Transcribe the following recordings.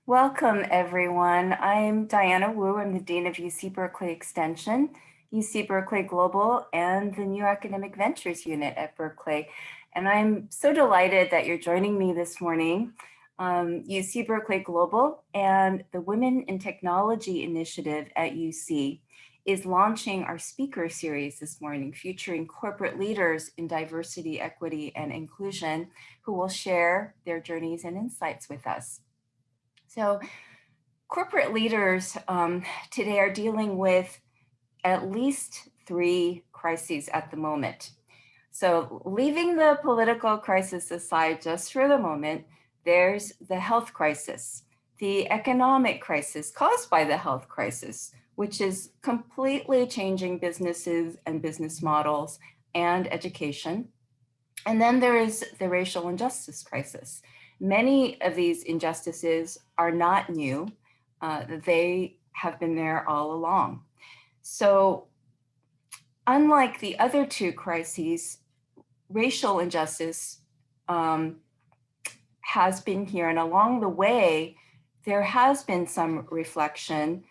Welcome, everyone. I'm Diana Wu. I'm the Dean of UC Berkeley Extension, UC Berkeley Global, and the New Academic Ventures Unit at Berkeley. And I'm so delighted that you're joining me this morning. UC Berkeley Global and the Women in Technology Initiative at UC is launching our speaker series this morning, featuring corporate leaders in diversity, equity, and inclusion who will share their journeys and insights with us. So corporate leaders today are dealing with at least 3 crises at the moment. So leaving the political crisis aside just for the moment, there's the health crisis, the economic crisis caused by the health crisis, which is completely changing businesses and business models and education. And then there is the racial injustice crisis. Many of these injustices are not new. They have been there all along. So unlike the other 2 crises, racial injustice has been here. And along the way, there has been some reflection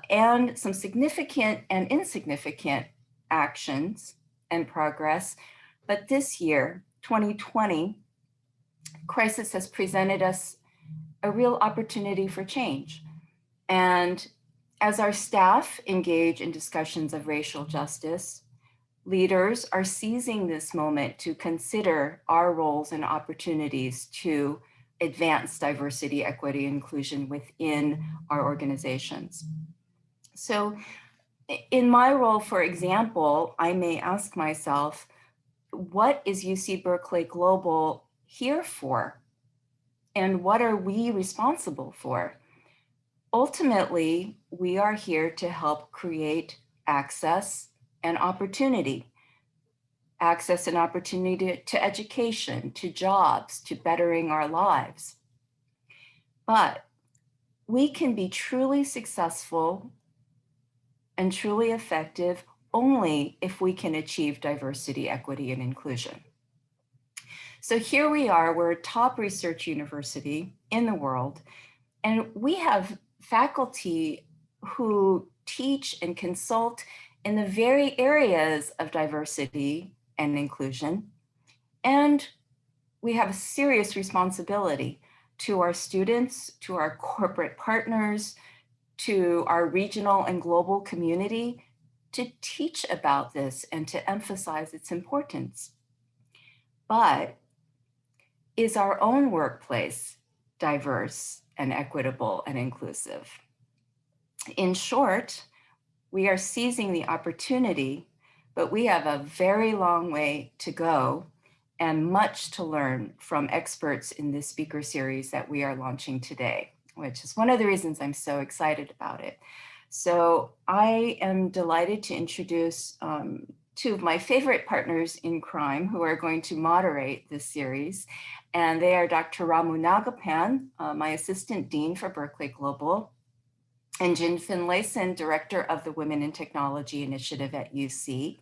and some significant and insignificant actions and progress. But this year, 2020, crisis has presented us a real opportunity for change. And as our staff engage in discussions of racial justice, leaders are seizing this moment to consider our roles and opportunities to advance diversity, equity, and inclusion within our organizations. So in my role, for example, I may ask myself, what is UC Berkeley Global here for? And what are we responsible for? Ultimately, we are here to help create access and opportunity. Access and opportunity to education, to jobs, to bettering our lives. But we can be truly successful and truly effective only if we can achieve diversity, equity, and inclusion. So here we are, we're a top research university in the world, and we have faculty who teach and consult in the very areas of diversity and inclusion. And we have a serious responsibility to our students, to our corporate partners, to our regional and global community to teach about this and to emphasize its importance. But is our own workplace diverse and equitable and inclusive? In short, we are seizing the opportunity, but we have a very long way to go and much to learn from experts in this speaker series that we are launching today, which is one of the reasons I'm so excited about it. So I am delighted to introduce 2 of my favorite partners in crime who are going to moderate this series. And they are Dr. Ramu Nagapan, my assistant dean for Berkeley Global, and Jin Finlayson, director of the Women in Technology Initiative at UC.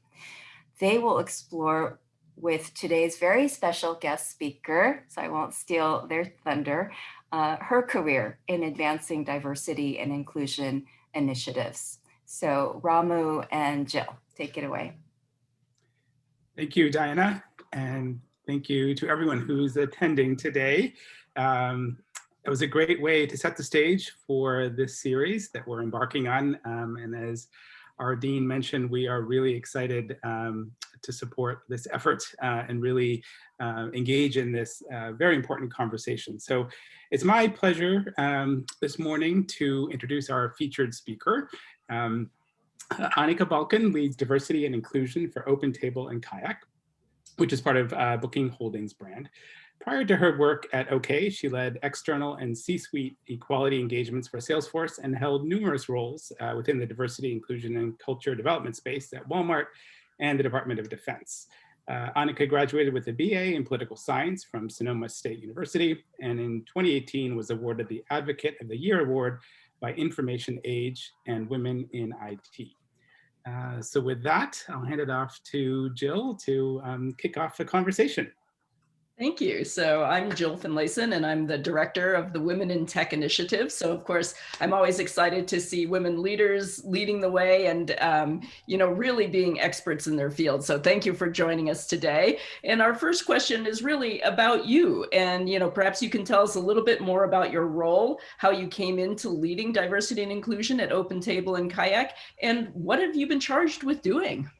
They will explore with today's very special guest speaker, so I won't steal their thunder, her career in advancing diversity and inclusion initiatives. So Ramu and Jill, take it away. Thank you, Diana, and thank you to everyone who's attending today. It was a great way to set the stage for this series that we're embarking on. And as our dean mentioned, we are really excited to support this effort and really engage in this very important conversation. So it's my pleasure this morning to introduce our featured speaker. Anika Balkan leads diversity and inclusion for OpenTable and KAYAK, which is part of Booking Holdings brand. Prior to her work at OK, she led external and C-suite equality engagements for Salesforce and held numerous roles within the diversity, inclusion, and culture development space at Walmart and the Department of Defense. Anika graduated with a BA in political science from Sonoma State University, and in 2018 was awarded the Advocate of the Year Award by Information Age and Women in IT. So with that, I'll hand it off to Jill to kick off the conversation. Thank you. So I'm Jill Finlayson, and I'm the director of the Women in Tech Initiative. So of course, I'm always excited to see women leaders leading the way and, really being experts in their field. So thank you for joining us today. And our first question is really about you. And, perhaps you can tell us a little bit more about your role, how you came into leading diversity and inclusion at OpenTable and KAYAK, and what have you been charged with doing?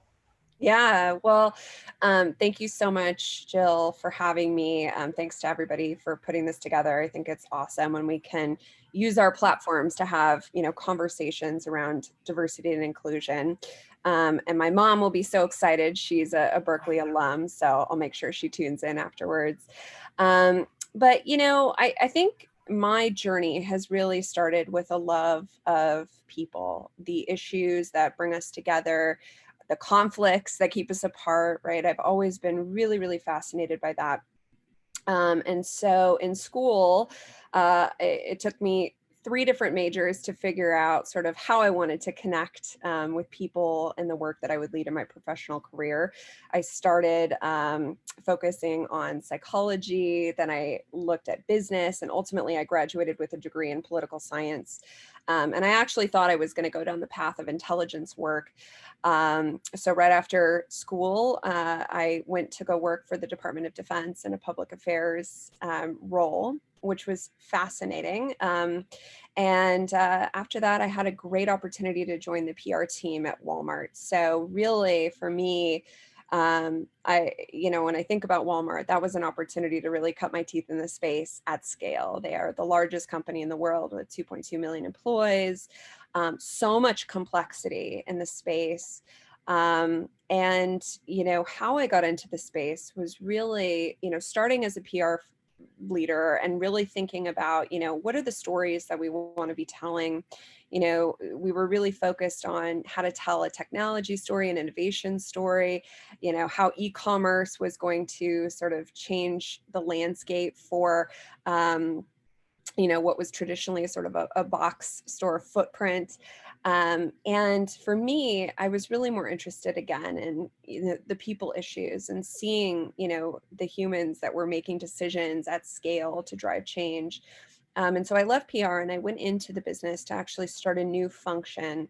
Yeah, well, thank you so much, Jill, for having me. Thanks to everybody for putting this together. I think it's awesome when we can use our platforms to have, conversations around diversity and inclusion. And my mom will be so excited. She's a Berkeley alum, so I'll make sure she tunes in afterwards. But, I think my journey has really started with a love of people, the issues that bring us together, the conflicts that keep us apart, right? I've always been really, really fascinated by that. And so in school, it took me 3 different majors to figure out sort of how I wanted to connect with people in the work that I would lead in my professional career. I started focusing on psychology, then I looked at business, and ultimately I graduated with a degree in political science. And I actually thought I was going to go down the path of intelligence work. So right after school, I went to go work for the Department of Defense in a public affairs role, which was fascinating. And after that, I had a great opportunity to join the PR team at Walmart. So really, for me, when I think about Walmart, that was an opportunity to really cut my teeth in the space at scale. They are the largest company in the world with 2.2 million employees, so much complexity in the space. And how I got into the space was really, starting as a PR leader and really thinking about, what are the stories that we want to be telling. We were really focused on how to tell a technology story, an innovation story, how e-commerce was going to sort of change the landscape for what was traditionally sort of a box store footprint. And for me, I was really more interested again in the people issues and seeing, the humans that were making decisions at scale to drive change. And so I left PR and I went into the business to actually start a new function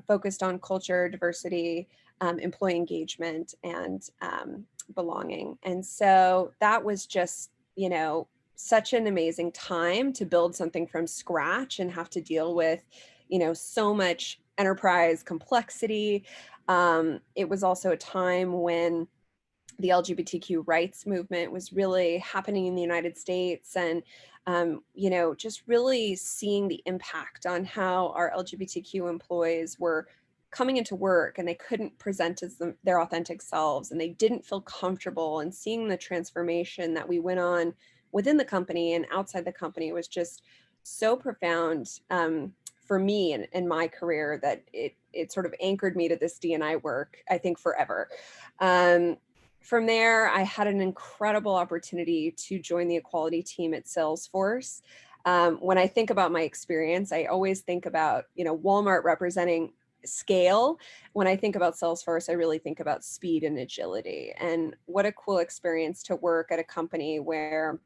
focused on culture, diversity, employee engagement, and belonging. And so that was just, such an amazing time to build something from scratch and have to deal with, so much enterprise complexity. It was also a time when the LGBTQ rights movement was really happening in the United States, and just really seeing the impact on how our LGBTQ employees were coming into work and they couldn't present as their authentic selves and they didn't feel comfortable, and seeing the transformation that we went on within the company and outside the company was just so profound for me and my career that it sort of anchored me to this DE&I work, I think, forever. From there, I had an incredible opportunity to join the equality team at Salesforce. When I think about my experience, I always think about, Walmart representing scale. When I think about Salesforce, I really think about speed and agility. And what a cool experience to work at a company where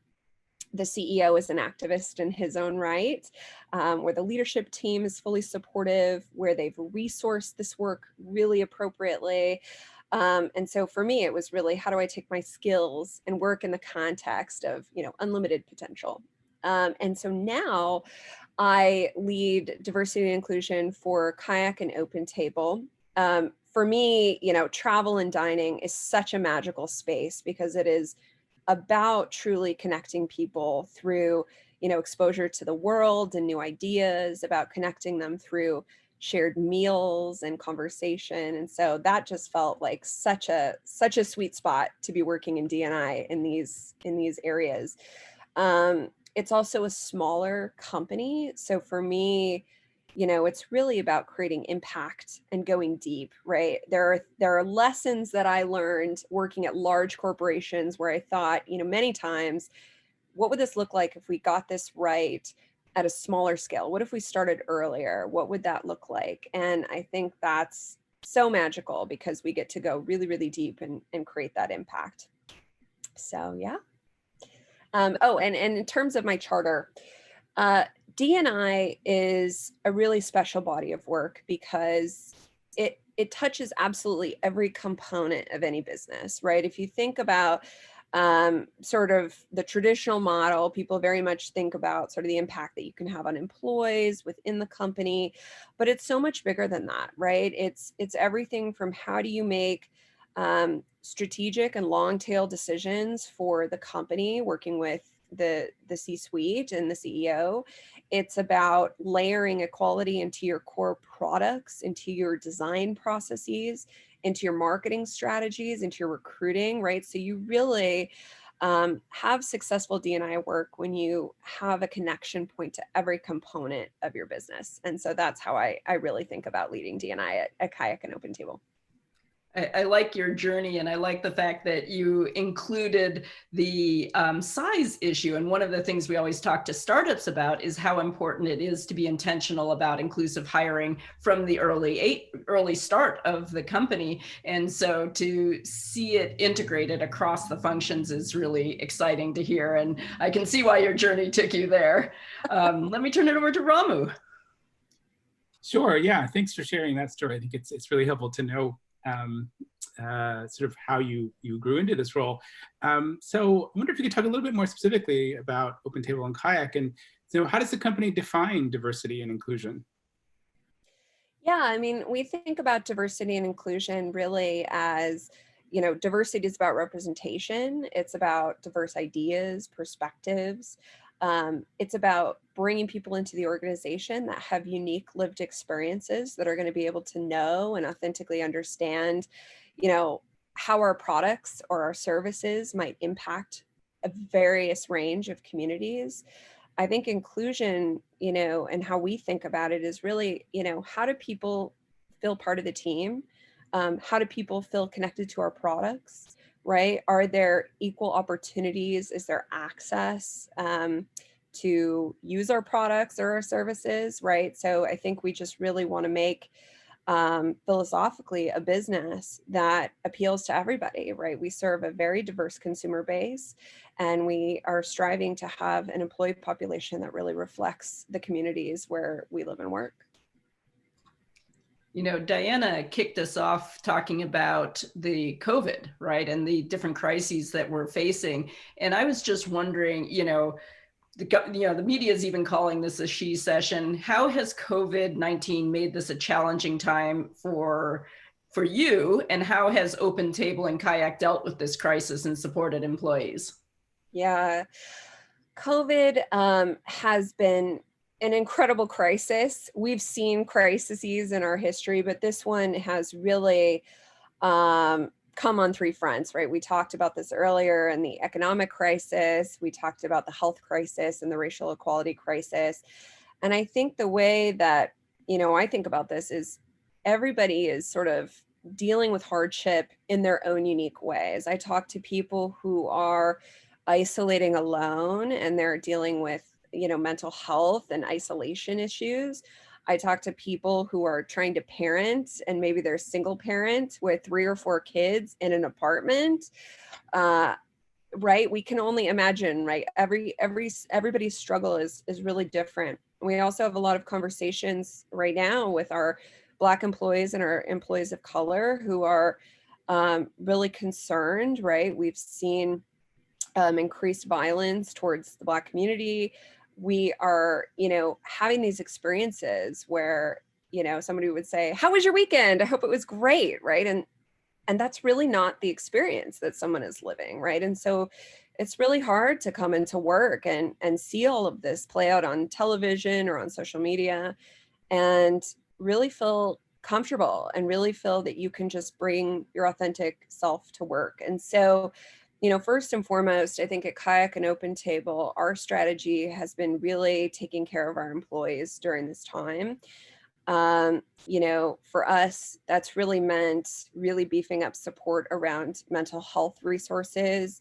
the CEO is an activist in his own right, where the leadership team is fully supportive, where they've resourced this work really appropriately. And so for me, it was really, how do I take my skills and work in the context of, unlimited potential? And so now I lead diversity and inclusion for KAYAK and OpenTable. For me, travel and dining is such a magical space because it is about truly connecting people through, exposure to the world and new ideas, about connecting them through shared meals and conversation. And so that just felt like such a sweet spot to be working in DE&I in these areas. It's also a smaller company. So for me, it's really about creating impact and going deep, right? There are lessons that I learned working at large corporations where I thought, many times, what would this look like if we got this right at a smaller scale? What if we started earlier? What would that look like? And I think that's so magical because we get to go really, really deep and create that impact. So, yeah. Oh, and in terms of my charter, DE&I is a really special body of work because it touches absolutely every component of any business, right? If you think about sort of the traditional model, people very much think about sort of the impact that you can have on employees within the company, but it's so much bigger than that, right? It's everything from how do you make strategic and long tail decisions for the company, working with the C-suite and the CEO. It's about layering equality into your core products, into your design processes, into your marketing strategies, into your recruiting, right? So you really have successful D&I work when you have a connection point to every component of your business. And so that's how I really think about leading D&I at KAYAK and OpenTable. I like your journey, and I like the fact that you included the size issue. And one of the things we always talk to startups about is how important it is to be intentional about inclusive hiring from the early start of the company. And so to see it integrated across the functions is really exciting to hear. And I can see why your journey took you there. Let me turn it over to Ramu. Sure. Yeah. Thanks for sharing that story. I think it's really helpful to know sort of how you grew into this role. So I wonder if you could talk a little bit more specifically about OpenTable and KAYAK, and so how does the company define diversity and inclusion? Yeah, I mean, we think about diversity and inclusion really as, you know, diversity is about representation. It's about diverse ideas, perspectives. It's about bringing people into the organization that have unique lived experiences that are going to be able to know and authentically understand, you know, how our products or our services might impact a various range of communities. I think inclusion, you know, and how we think about it is really, you know, how do people feel part of the team? How do people feel connected to our products, right? Are there equal opportunities? Is there access to use our products or our services, right? So I think we just really want to make philosophically a business that appeals to everybody, right? We serve a very diverse consumer base, and we are striving to have an employee population that really reflects the communities where we live and work. You know, Diana kicked us off talking about the COVID, right? And the different crises that we're facing. And I was just wondering, you know, the media is even calling this a she session. How has COVID-19 made this a challenging time for you? And how has OpenTable and KAYAK dealt with this crisis and supported employees? Yeah, COVID has been an incredible crisis. We've seen crises in our history, but this one has really come on three fronts, right? We talked about this earlier in the economic crisis. We talked about the health crisis and the racial equality crisis. And I think the way that, you know, I think about this is everybody is sort of dealing with hardship in their own unique ways. I talk to people who are isolating alone and they're dealing with, you know, mental health and isolation issues. I talk to people who are trying to parent and maybe they're a single parent with 3 or 4 kids in an apartment. Right? We can only imagine, right? Everybody's struggle is really different. We also have a lot of conversations right now with our Black employees and our employees of color who are really concerned, right? We've seen increased violence towards the Black community. We are, you know, having these experiences where, you know, somebody would say, "How was your weekend? I hope it was great," right? And that's really not the experience that someone is living, right? And so it's really hard to come into work and see all of this play out on television or on social media and really feel comfortable and really feel that you can just bring your authentic self to work. And so, you know, first and foremost, I think at KAYAK and OpenTable, our strategy has been really taking care of our employees during this time. You know, for us, that's really meant really beefing up support around mental health resources.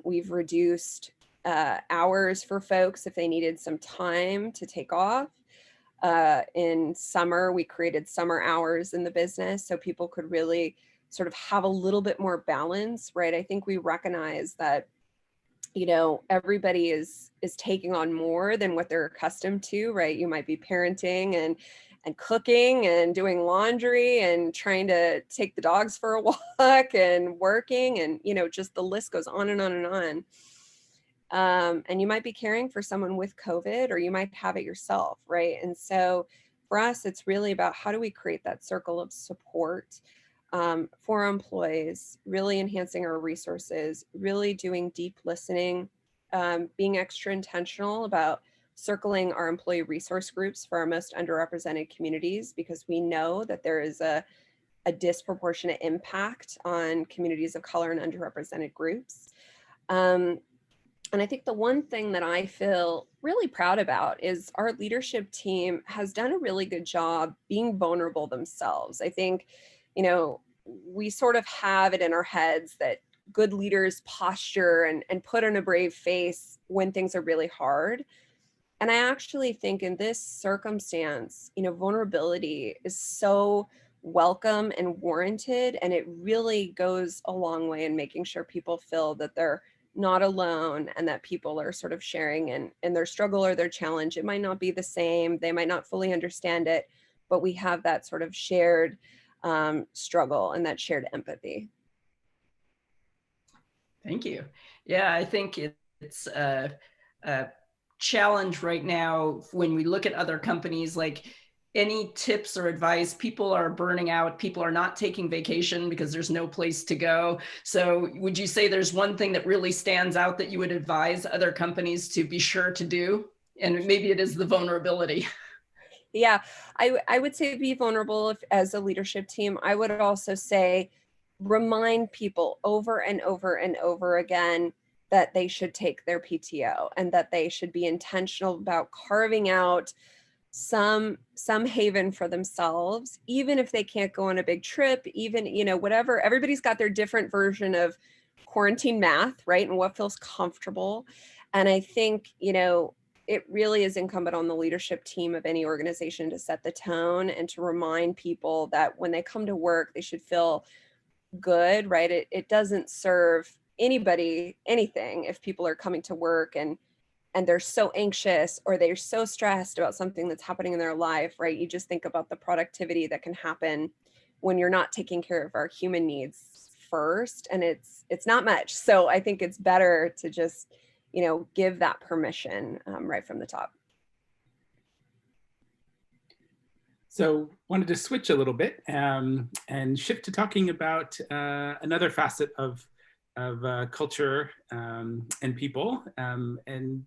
We've reduced hours for folks if they needed some time to take off. In summer, we created summer hours in the business so people could really sort of have a little bit more balance, right? I think we recognize that everybody is taking on more than what they're accustomed to, right? You might be parenting and cooking and doing laundry and trying to take the dogs for a walk and working, and just the list goes on and on and on. And you might be caring for someone with COVID, or you might have it yourself, right? And so for us, it's really about how do we create that circle of support for our employees, really enhancing our resources, really doing deep listening, being extra intentional about circling our employee resource groups for our most underrepresented communities, because we know that there is a disproportionate impact on communities of color and underrepresented groups. And I think the one thing that I feel really proud about is our leadership team has done a really good job being vulnerable themselves. I think, we sort of have it in our heads that good leaders posture and put on a brave face when things are really hard. And I actually think in this circumstance, vulnerability is so welcome and warranted. And it really goes a long way in making sure people feel that they're not alone, and that people are sort of sharing in their struggle or their challenge. It might not be the same, they might not fully understand it, but we have that sort of shared struggle and that shared empathy. Thank you. Yeah, I think it's a challenge right now when we look at other companies. Like, any tips or advice? People are burning out. People are not taking vacation because there's no place to go. So would you say there's one thing that really stands out that you would advise other companies to be sure to do? And maybe it is the vulnerability. Yeah, I would say be vulnerable as a leadership team. I would also say remind people over and over and over again that they should take their PTO, and that they should be intentional about carving out some haven for themselves, even if they can't go on a big trip, even, whatever. Everybody's got their different version of quarantine math, right? And what feels comfortable. And I think, it really is incumbent on the leadership team of any organization to set the tone and to remind people that when they come to work, they should feel good, right? It doesn't serve anybody anything if people are coming to work and they're so anxious or they're so stressed about something that's happening in their life, right? You just think about the productivity that can happen when you're not taking care of our human needs first, and it's not much. So I think it's better to just, give that permission right from the top. So wanted to switch a little bit and shift to talking about another facet of culture and people, and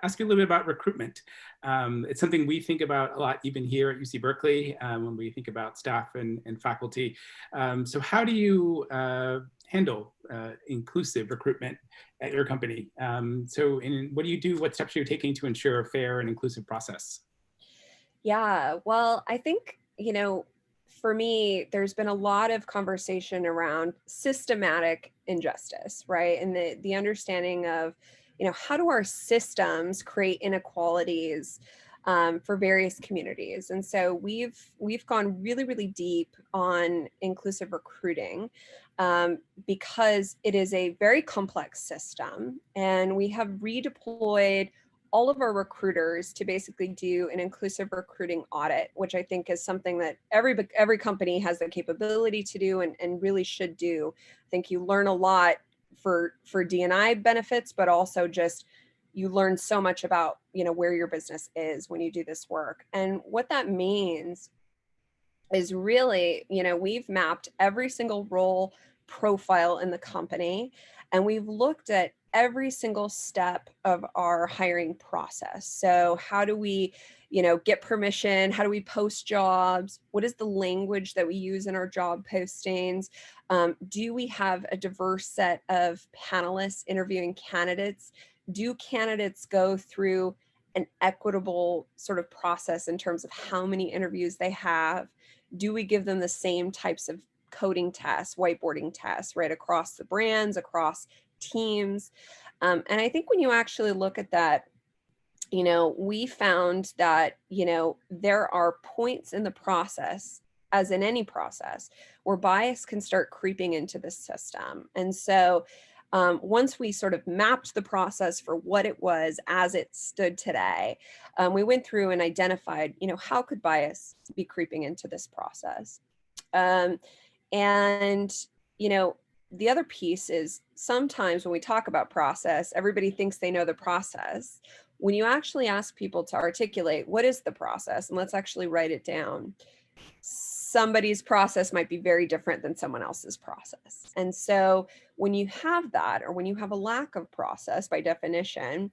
ask you a little bit about recruitment. It's something we think about a lot, even here at UC Berkeley, when we think about staff and faculty. So how do you handle inclusive recruitment at your company? What do you do? What steps are you taking to ensure a fair and inclusive process? Yeah, well, I think, for me, there's been a lot of conversation around systematic injustice, right? And the understanding of, how do our systems create inequalities for various communities? And so we've gone really, really deep on inclusive recruiting because it is a very complex system, and we have redeployed all of our recruiters to basically do an inclusive recruiting audit, which I think is something that every company has the capability to do and really should do. I think you learn a lot for DE&I benefits, but also just you learn so much about, where your business is when you do this work. And what that means is really, we've mapped every single role profile in the company, and we've looked at every single step of our hiring process. So how do we, get permission? How do we post jobs? What is the language that we use in our job postings? Do we have a diverse set of panelists interviewing candidates? Do candidates go through an equitable sort of process in terms of how many interviews they have? Do we give them the same types of coding tests, whiteboarding tests, right, across the brands, across teams? And I think when you actually look at that, we found that, there are points in the process, as in any process, where bias can start creeping into the system. And so once we sort of mapped the process for what it was as it stood today, we went through and identified, how could bias be creeping into this process? And, the other piece is sometimes when we talk about process, everybody thinks they know the process. When you actually ask people to articulate what is the process, and let's actually write it down, somebody's process might be very different than someone else's process. And so when you have that, or when you have a lack of process by definition,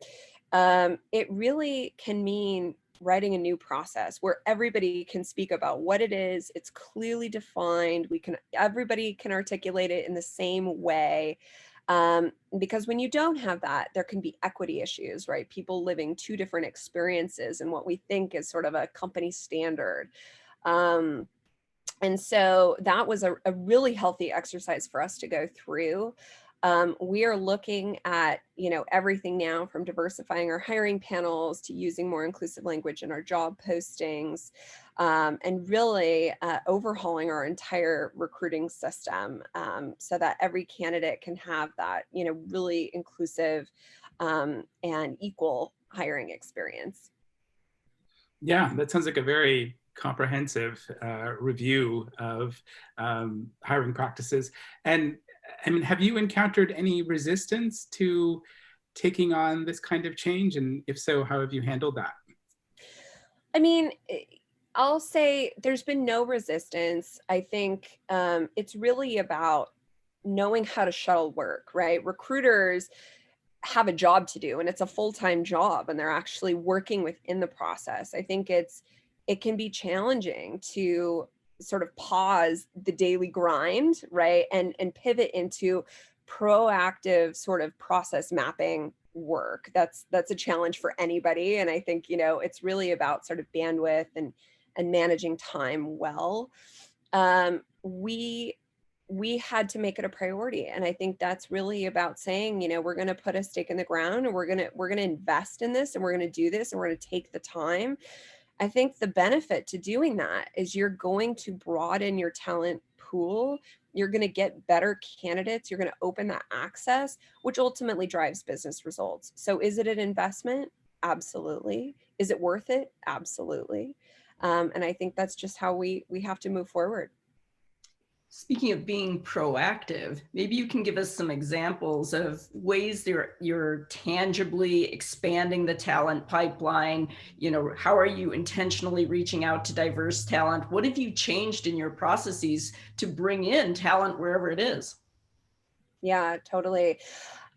it really can mean writing a new process where everybody can speak about what it is. It's clearly defined. Everybody can articulate it in the same way. Because when you don't have that, there can be equity issues, right? People living two different experiences and what we think is sort of a company standard. And so that was a really healthy exercise for us to go through. We are looking at, everything now from diversifying our hiring panels to using more inclusive language in our job postings, and really overhauling our entire recruiting system, so that every candidate can have that, really inclusive and equal hiring experience. Yeah, that sounds like a very comprehensive review of hiring practices. And I mean, have you encountered any resistance to taking on this kind of change? And if so, how have you handled that? I mean, I'll say there's been no resistance. I think it's really about knowing how to shuttle work, right? Recruiters have a job to do, and it's a full-time job, and they're actually working within the process. I think it can be challenging to sort of pause the daily grind, right? And pivot into proactive sort of process mapping work. That's a challenge for anybody. And I think, it's really about sort of bandwidth and managing time well. We had to make it a priority. And I think that's really about saying, we're going to put a stake in the ground, and we're going to invest in this, and we're going to do this, and we're going to take the time. I think the benefit to doing that is you're going to broaden your talent pool. You're going to get better candidates. You're going to open that access, which ultimately drives business results. So is it an investment? Absolutely. Is it worth it? Absolutely. And I think that's just how we have to move forward. Speaking of being proactive, maybe you can give us some examples of ways you're tangibly expanding the talent pipeline. How are you intentionally reaching out to diverse talent? What have you changed in your processes to bring in talent wherever it is? Yeah, totally.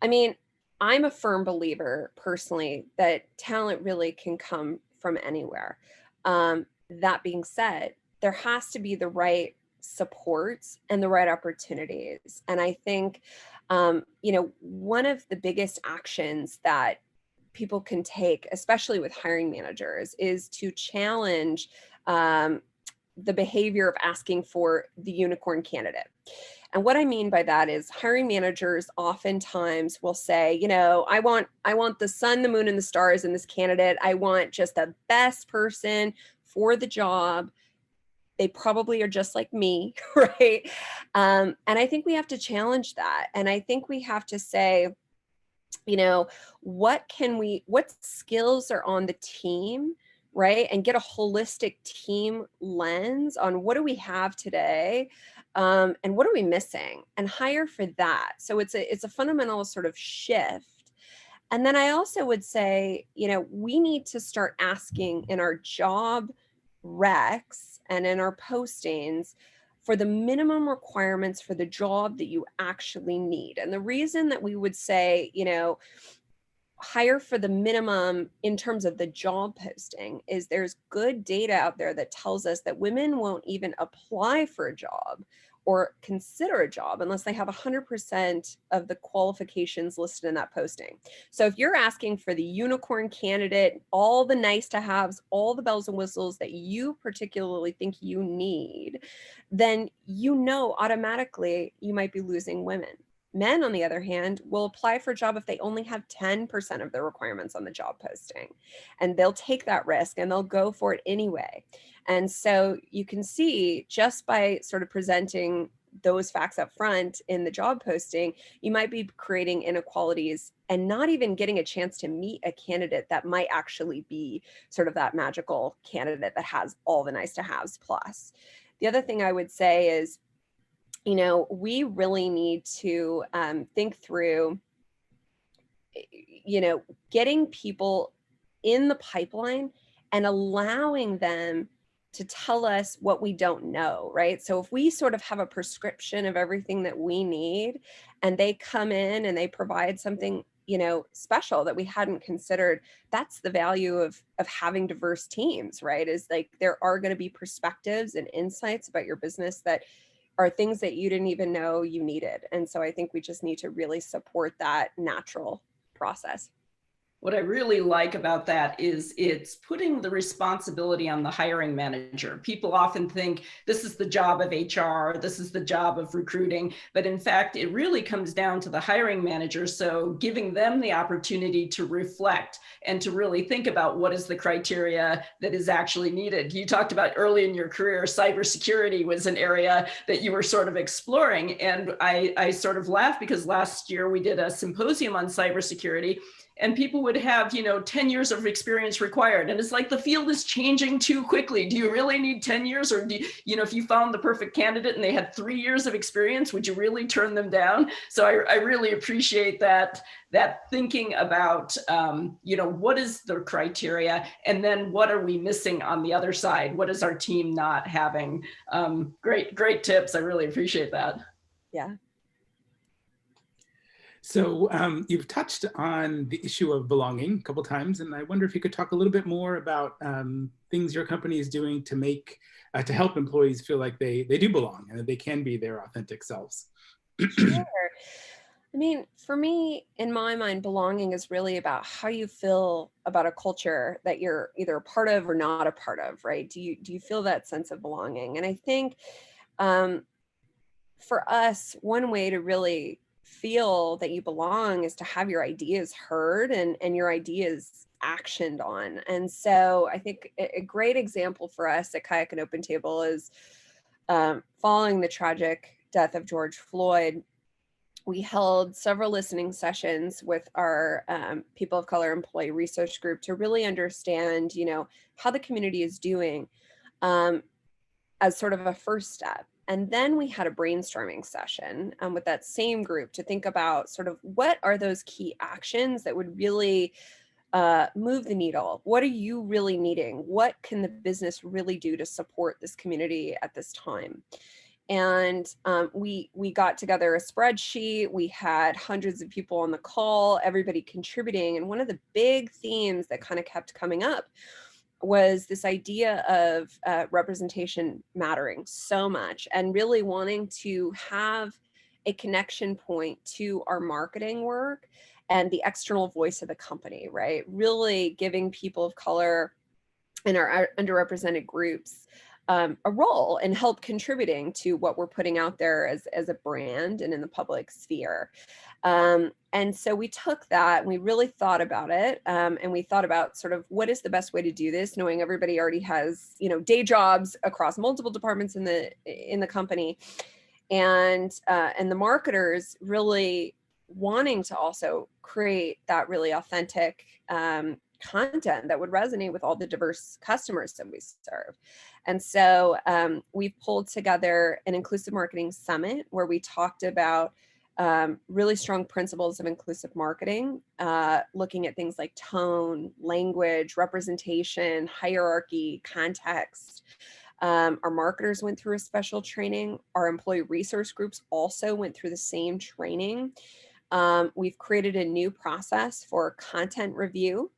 I mean, I'm a firm believer personally that talent really can come from anywhere. That being said, there has to be the right supports and the right opportunities. And I think, one of the biggest actions that people can take, especially with hiring managers, is to challenge the behavior of asking for the unicorn candidate. And what I mean by that is hiring managers oftentimes will say, I want the sun, the moon, and the stars in this candidate. I want just the best person for the job. They probably are just like me, right? And I think we have to challenge that. And I think we have to say, what skills are on the team, right? And get a holistic team lens on what do we have today, and what are we missing, and hire for that. So it's a fundamental sort of shift. And then I also would say, we need to start asking in our job recs and in our postings for the minimum requirements for the job that you actually need. And the reason that we would say, hire for the minimum in terms of the job posting is there's good data out there that tells us that women won't even apply for a job or consider a job unless they have 100% of the qualifications listed in that posting. So if you're asking for the unicorn candidate, all the nice to haves, all the bells and whistles that you particularly think you need, then automatically you might be losing women. Men, on the other hand, will apply for a job if they only have 10% of the requirements on the job posting, and they'll take that risk and they'll go for it anyway. And so you can see just by sort of presenting those facts up front in the job posting, you might be creating inequalities and not even getting a chance to meet a candidate that might actually be sort of that magical candidate that has all the nice to haves plus. The other thing I would say is, we really need to think through, getting people in the pipeline and allowing them to tell us what we don't know, right? So if we sort of have a prescription of everything that we need and they come in and they provide something, special that we hadn't considered, that's the value of having diverse teams, right? Is like there are going to be perspectives and insights about your business that are things that you didn't even know you needed. And so I think we just need to really support that natural process. What I really like about that is it's putting the responsibility on the hiring manager. People often think this is the job of HR, this is the job of recruiting, but in fact, it really comes down to the hiring manager. So giving them the opportunity to reflect and to really think about what is the criteria that is actually needed. You talked about early in your career, cybersecurity was an area that you were sort of exploring. And I sort of laughed because last year we did a symposium on cybersecurity, and people would have, 10 years of experience required. And it's like the field is changing too quickly. Do you really need 10 years? Or do you, if you found the perfect candidate and they had 3 years of experience, would you really turn them down? So I really appreciate that thinking about, what is the criteria? And then what are we missing on the other side? What is our team not having? Great tips. I really appreciate that. Yeah. So you've touched on the issue of belonging a couple times, and I wonder if you could talk a little bit more about things your company is doing to make, to help employees feel like they do belong and that they can be their authentic selves. Sure. I mean, for me, in my mind, belonging is really about how you feel about a culture that you're either a part of or not a part of, right? Do you feel that sense of belonging? And I think for us, one way to really feel that you belong is to have your ideas heard and your ideas actioned on. And so I think a great example for us at KAYAK and OpenTable is following the tragic death of George Floyd. We held several listening sessions with our people of color employee research group to really understand, how the community is doing as sort of a first step. And then we had a brainstorming session with that same group to think about sort of what are those key actions that would really move the needle? What are you really needing? What can the business really do to support this community at this time? And we got together a spreadsheet. We had hundreds of people on the call, everybody contributing. And one of the big themes that kind of kept coming up was this idea of representation mattering so much and really wanting to have a connection point to our marketing work and the external voice of the company, right? Really giving people of color in our underrepresented groups a role and help contributing to what we're putting out there as a brand and in the public sphere. And so we took that and we really thought about it. And we thought about sort of what is the best way to do this, knowing everybody already has, day jobs across multiple departments in the company. And the marketers really wanting to also create that really authentic content that would resonate with all the diverse customers that we serve. And so we've pulled together an inclusive marketing summit where we talked about really strong principles of inclusive marketing, looking at things like tone, language, representation, hierarchy, context. Our marketers went through a special training. Our employee resource groups also went through the same training. We've created a new process for content review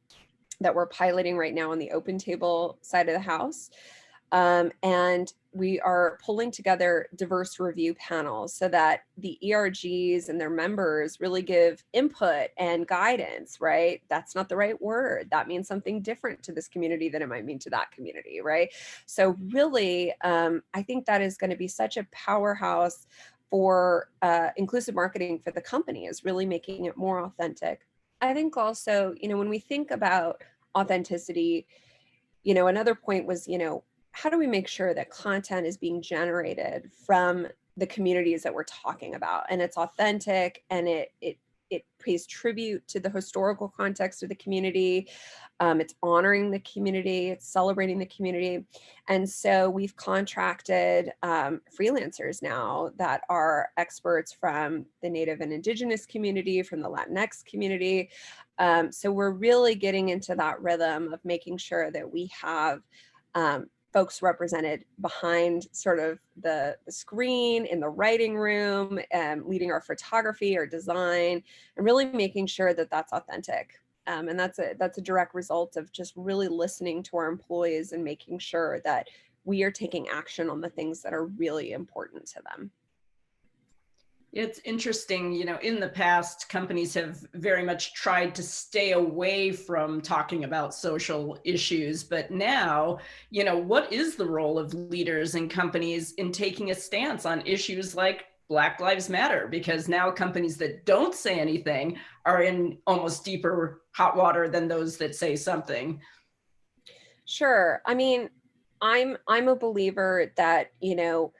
that we're piloting right now on the OpenTable side of the house. And we are pulling together diverse review panels so that the ERGs and their members really give input and guidance, right? That's not the right word. That means something different to this community than it might mean to that community, right? So really, I think that is going to be such a powerhouse for inclusive marketing for the company, is really making it more authentic. I think also, when we think about authenticity, another point was, how do we make sure that content is being generated from the communities that we're talking about, and it's authentic, and it pays tribute to the historical context of the community. It's honoring the community, it's celebrating the community. And so we've contracted freelancers now that are experts from the Native and Indigenous community, from the Latinx community. So we're really getting into that rhythm of making sure that we have folks represented behind sort of the screen, in the writing room, leading our photography or design, and really making sure that that's authentic. And that's a direct result of just really listening to our employees and making sure that we are taking action on the things that are really important to them. It's interesting, you know, in the past, companies have very much tried to stay away from talking about social issues. But now, you know, what is the role of leaders in companies in taking a stance on issues like Black Lives Matter? Because now companies that don't say anything are in almost deeper hot water than those that say something. Sure. I mean, I'm a believer that, you know,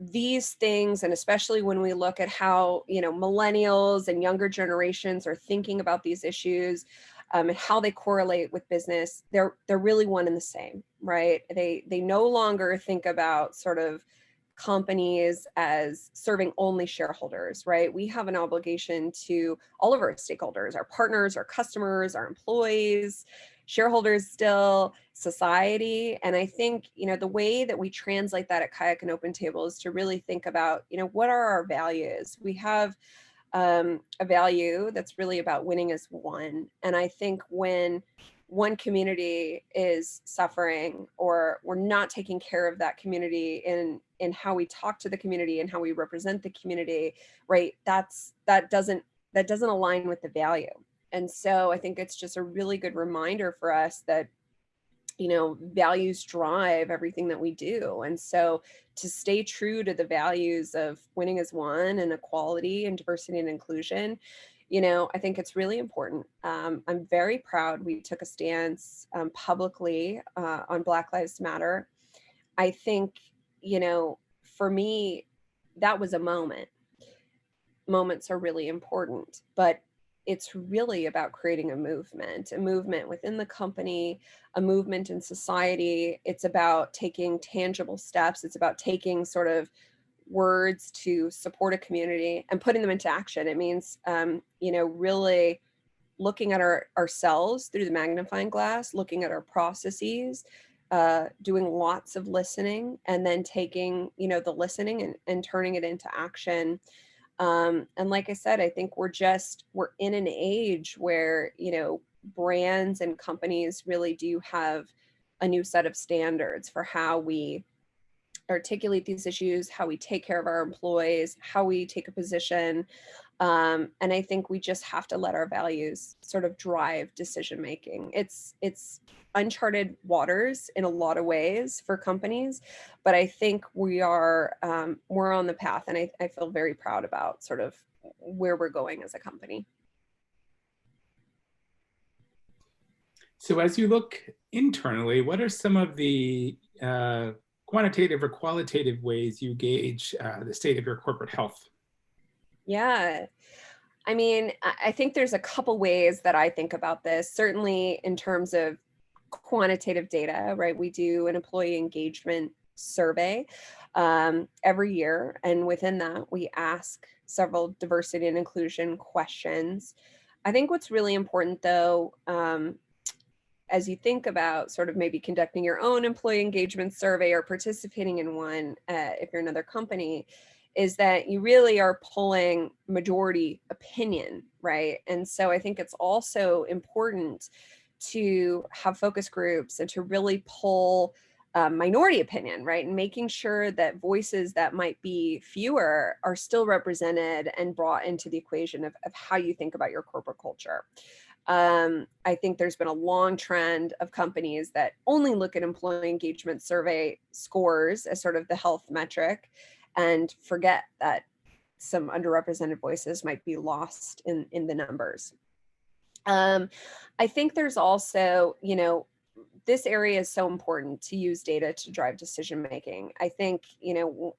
these things, and especially when we look at how, you know, millennials and younger generations are thinking about these issues, and how they correlate with business, they're really one and the same, right? They no longer think about sort of companies as serving only shareholders, right? We have an obligation to all of our stakeholders, our partners, our customers, our employees, shareholders, still society. And I think, you know, the way that we translate that at KAYAK and OpenTable is to really think about, you know, what are our values? We have a value that's really about winning as one. And I think when one community is suffering, or we're not taking care of that community in how we talk to the community and how we represent the community, right, that doesn't align with the value. And so I think it's just a really good reminder for us that, you know, values drive everything that we do. And so to stay true to the values of winning as one, and equality and diversity and inclusion, you know, I think it's really important. I'm very proud we took a stance publicly on Black Lives Matter. I think, you know, for me, that was a moment. Moments are really important, but it's really about creating a movement within the company, a movement in society. It's about taking tangible steps. It's about taking sort of words to support a community and putting them into action. It means, you know, really looking at ourselves through the magnifying glass, looking at our processes, doing lots of listening, and then taking, you know, the listening and turning it into action. And like I said, I think we're in an age where, you know, brands and companies really do have a new set of standards for how we articulate these issues, how we take care of our employees, how we take a position. And I think we just have to let our values sort of drive decision making. It's uncharted waters in a lot of ways for companies, but I think we're on the path, and I feel very proud about sort of where we're going as a company. So as you look internally, what are some of the quantitative or qualitative ways you gauge the state of your corporate health? Yeah. I mean, I think there's a couple ways that I think about this, certainly in terms of quantitative data, right? We do an employee engagement survey every year. And within that, we ask several diversity and inclusion questions. I think what's really important, though, as you think about sort of maybe conducting your own employee engagement survey or participating in one, if you're another company, is that you really are pulling majority opinion, right? And so I think it's also important to have focus groups and to really pull minority opinion, right? And making sure that voices that might be fewer are still represented and brought into the equation of how you think about your corporate culture. I think there's been a long trend of companies that only look at employee engagement survey scores as sort of the health metric, and forget that some underrepresented voices might be lost in the numbers. I think there's also, you know, this area is so important to use data to drive decision making. I think,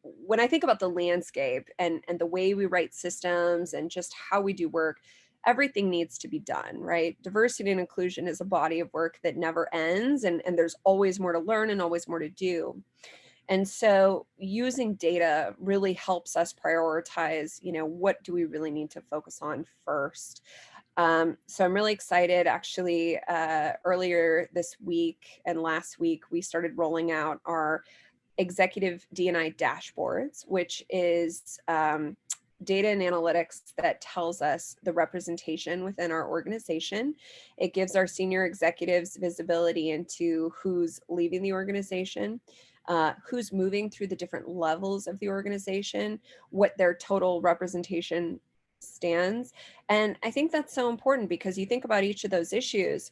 when I think about the landscape and the way we write systems and just how we do work, everything needs to be done, right? Diversity and inclusion is a body of work that never ends, and there's always more to learn and always more to do. And so using data really helps us prioritize, what do we really need to focus on first? So I'm really excited. Actually, earlier this week and last week, we started rolling out our executive D&I dashboards, which is data and analytics that tells us the representation within our organization. It gives our senior executives visibility into who's leaving the organization, who's moving through the different levels of the organization, what their total representation stands. And I think that's so important because you think about each of those issues,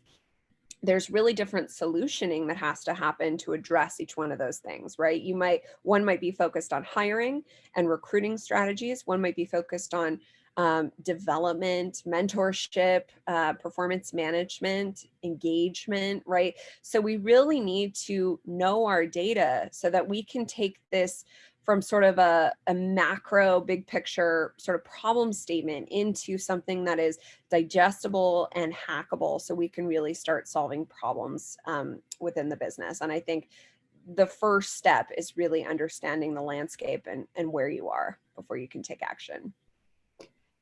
there's really different solutioning that has to happen to address each one of those things, right? One might be focused on hiring and recruiting strategies. One might be focused on development, mentorship, performance management, engagement, right? So we really need to know our data so that we can take this from sort of a macro, big picture sort of problem statement into something that is digestible and hackable, so we can really start solving problems within the business. And I think the first step is really understanding the landscape and where you are before you can take action.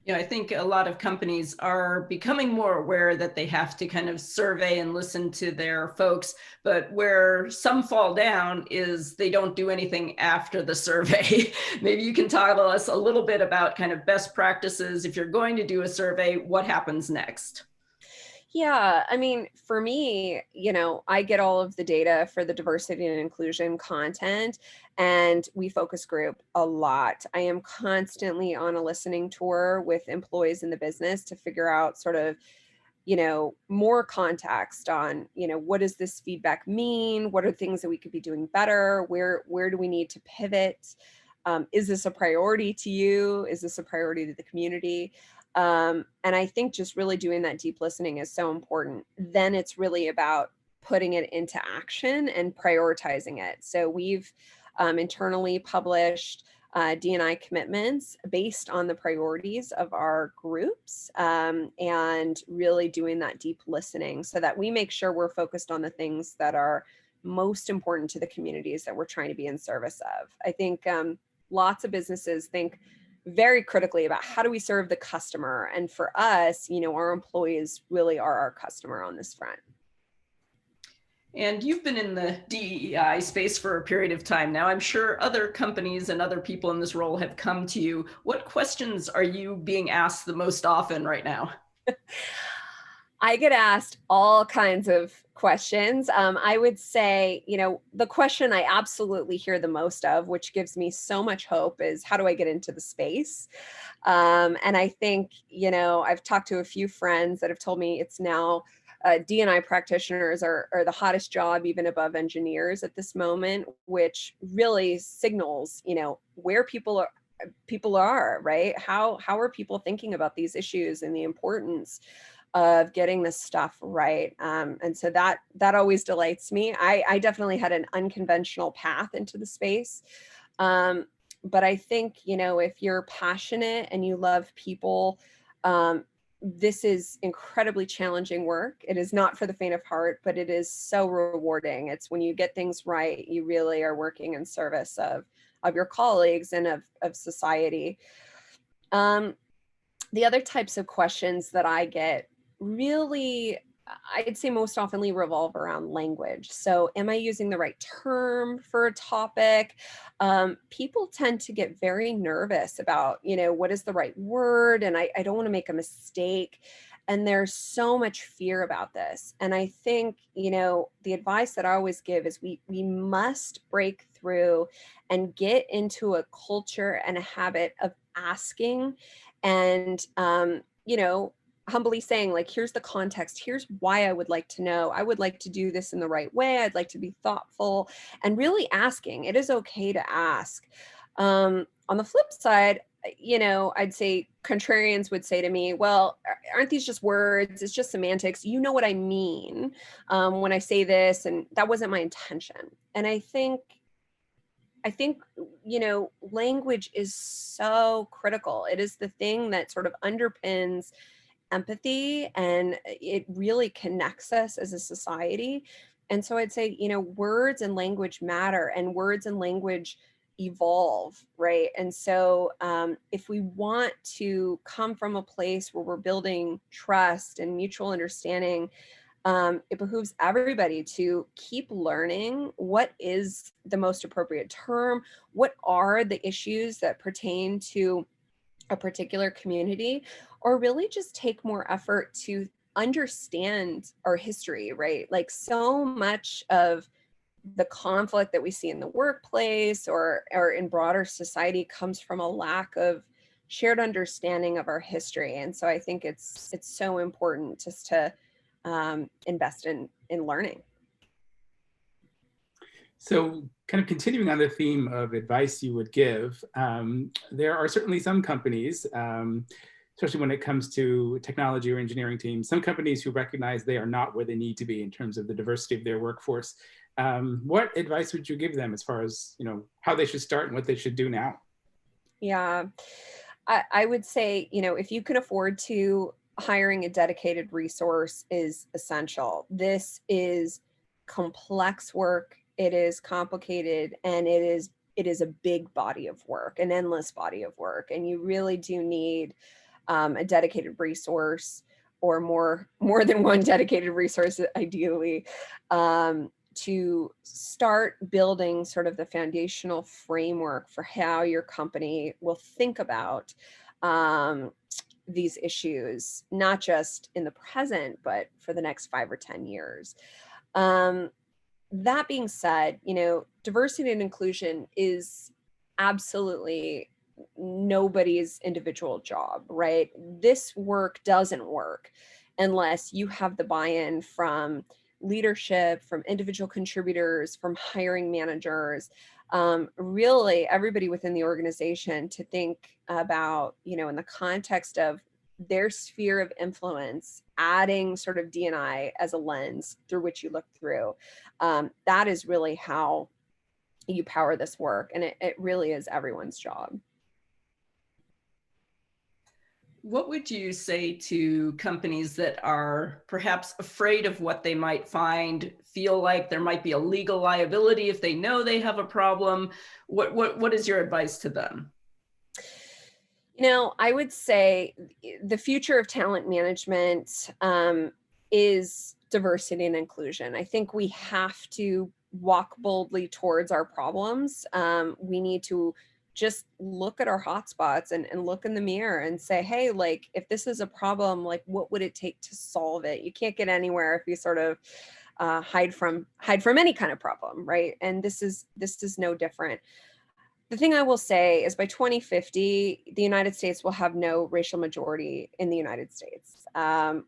I think a lot of companies are becoming more aware that they have to kind of survey and listen to their folks, but where some fall down is they don't do anything after the survey. Maybe you can tell us a little bit about kind of best practices. If you're going to do a survey, what happens next? Yeah, I mean, for me, I get all of the data for the diversity and inclusion content, and we focus group a lot. I am constantly on a listening tour with employees in the business to figure out sort of, more context on, what does this feedback mean? What are things that we could be doing better? Where do we need to pivot? Is this a priority to you? Is this a priority to the community? And I think just really doing that deep listening is so important. Then it's really about putting it into action and prioritizing it. So we've internally published D&I commitments based on the priorities of our groups, and really doing that deep listening so that we make sure we're focused on the things that are most important to the communities that we're trying to be in service of. I think lots of businesses think very critically about how do we serve the customer. And for us, our employees really are our customer on this front. And you've been in the DE&I space for a period of time now. I'm sure other companies and other people in this role have come to you. What questions are you being asked the most often right now? I get asked all kinds of questions. I would say, the question I absolutely hear the most of, which gives me so much hope, is how do I get into the space? And I think, I've talked to a few friends that have told me it's now D&I practitioners are the hottest job, even above engineers at this moment, which really signals, where people are, right? How are people thinking about these issues and the importance of getting this stuff right. And so that always delights me. I definitely had an unconventional path into the space. But I think, if you're passionate and you love people, this is incredibly challenging work. It is not for the faint of heart, but it is so rewarding. It's when you get things right, you really are working in service of your colleagues and of society. The other types of questions that I get really, I'd say most oftenly revolve around language. So am I using the right term for a topic? People tend to get very nervous about, what is the right word? And I don't want to make a mistake. And there's so much fear about this. And I think, the advice that I always give is we must break through and get into a culture and a habit of asking and, humbly saying, like, here's the context, here's why I would like to know, I would like to do this in the right way, I'd like to be thoughtful, and really asking. It is okay to ask. On the flip side, I'd say contrarians would say to me, well, aren't these just words? It's just semantics. You know what I mean when I say this, and that wasn't my intention. And I think, language is so critical. It is the thing that sort of underpins empathy, and it really connects us as a society. And so I'd say, words and language matter, and words and language evolve, right? And so if we want to come from a place where we're building trust and mutual understanding, it behooves everybody to keep learning what is the most appropriate term, what are the issues that pertain to a particular community, or really just take more effort to understand our history, right? Like, so much of the conflict that we see in the workplace or in broader society comes from a lack of shared understanding of our history. And so I think it's so important just to invest in learning. So kind of continuing on the theme of advice you would give, there are certainly some companies, especially when it comes to technology or engineering teams, some companies who recognize they are not where they need to be in terms of the diversity of their workforce. What advice would you give them as far as, how they should start and what they should do now? Yeah, I would say, if you can afford to, hiring a dedicated resource is essential. This is complex work. It is complicated, and it is a big body of work, an endless body of work. And you really do need a dedicated resource, or more than one dedicated resource, ideally, to start building sort of the foundational framework for how your company will think about these issues, not just in the present, but for the next 5 or 10 years. That being said, diversity and inclusion is absolutely nobody's individual job, right? This work doesn't work unless you have the buy-in from leadership, from individual contributors, from hiring managers, really everybody within the organization, to think about, in the context of their sphere of influence, adding sort of DE&I as a lens through which you look through. That is really how you power this work. And it really is everyone's job. What would you say to companies that are perhaps afraid of what they might find, feel like there might be a legal liability if they know they have a problem? What is your advice to them? I would say the future of talent management is diversity and inclusion. I think we have to walk boldly towards our problems. We need to just look at our hotspots and look in the mirror and say, hey, like, if this is a problem, like, what would it take to solve it? You can't get anywhere if you sort of hide from any kind of problem, right? And this is no different. The thing I will say is, by 2050, the United States will have no racial majority in the United States.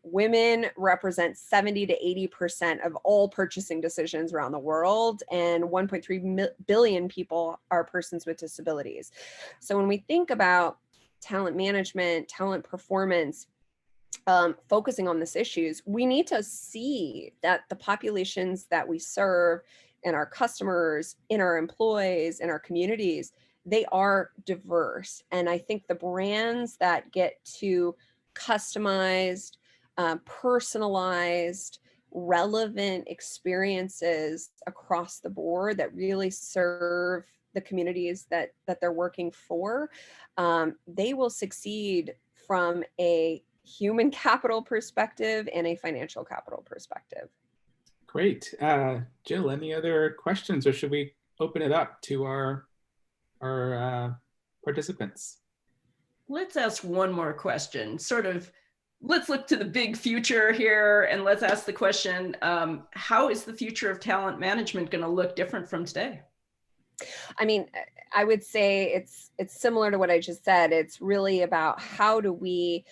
Women represent 70 to 80% of all purchasing decisions around the world, and 1.3 billion people are persons with disabilities. So when we think about talent management, talent performance, focusing on these issues, we need to see that the populations that we serve, and our customers, in our employees, in our communities, they are diverse. And I think the brands that get to customized, personalized, relevant experiences across the board that really serve the communities that they're working for, they will succeed from a human capital perspective and a financial capital perspective. Great. Jill, any other questions, or should we open it up to our participants? Let's ask one more question. Sort of, let's look to the big future here, and let's ask the question, how is the future of talent management going to look different from today? I mean, I would say it's similar to what I just said. It's really about how do we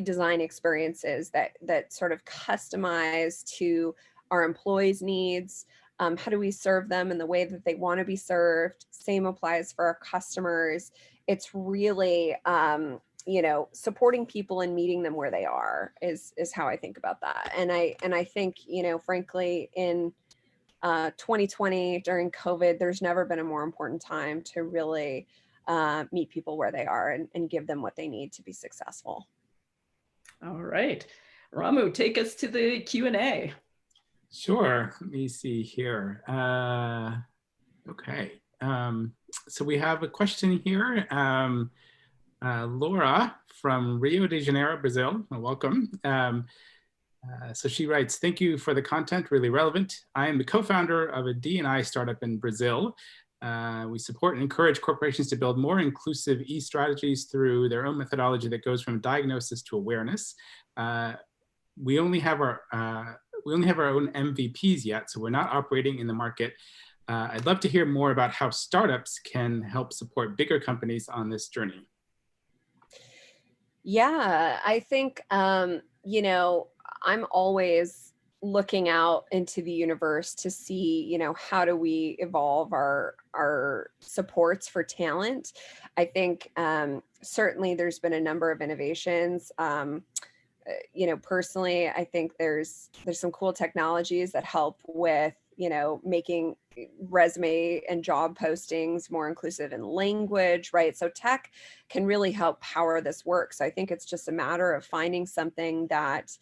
design experiences that sort of customize to our employees' needs, How do we serve them in the way that they want to be served? Same applies for our customers. It's really, supporting people and meeting them where they are is how I think about that. And I think, frankly, in 2020 during COVID, there's never been a more important time to really meet people where they are and give them what they need to be successful. All right. Ramu, take us to the Q&A. Sure. Let me see here. Okay. So we have a question here. Laura from Rio de Janeiro, Brazil. Welcome. So she writes, thank you for the content, really relevant. I am the co-founder of a DE&I startup in Brazil. We support and encourage corporations to build more inclusive e-strategies through their own methodology that goes from diagnosis to awareness. We only have our own MVPs yet, so we're not operating in the market. I'd love to hear more about how startups can help support bigger companies on this journey. Yeah, I think, I'm always looking out into the universe to see, how do we evolve our supports for talent. I think certainly there's been a number of innovations. Personally, I think there's some cool technologies that help with, making resume and job postings more inclusive in language, right? So tech can really help power this work. So I think it's just a matter of finding something that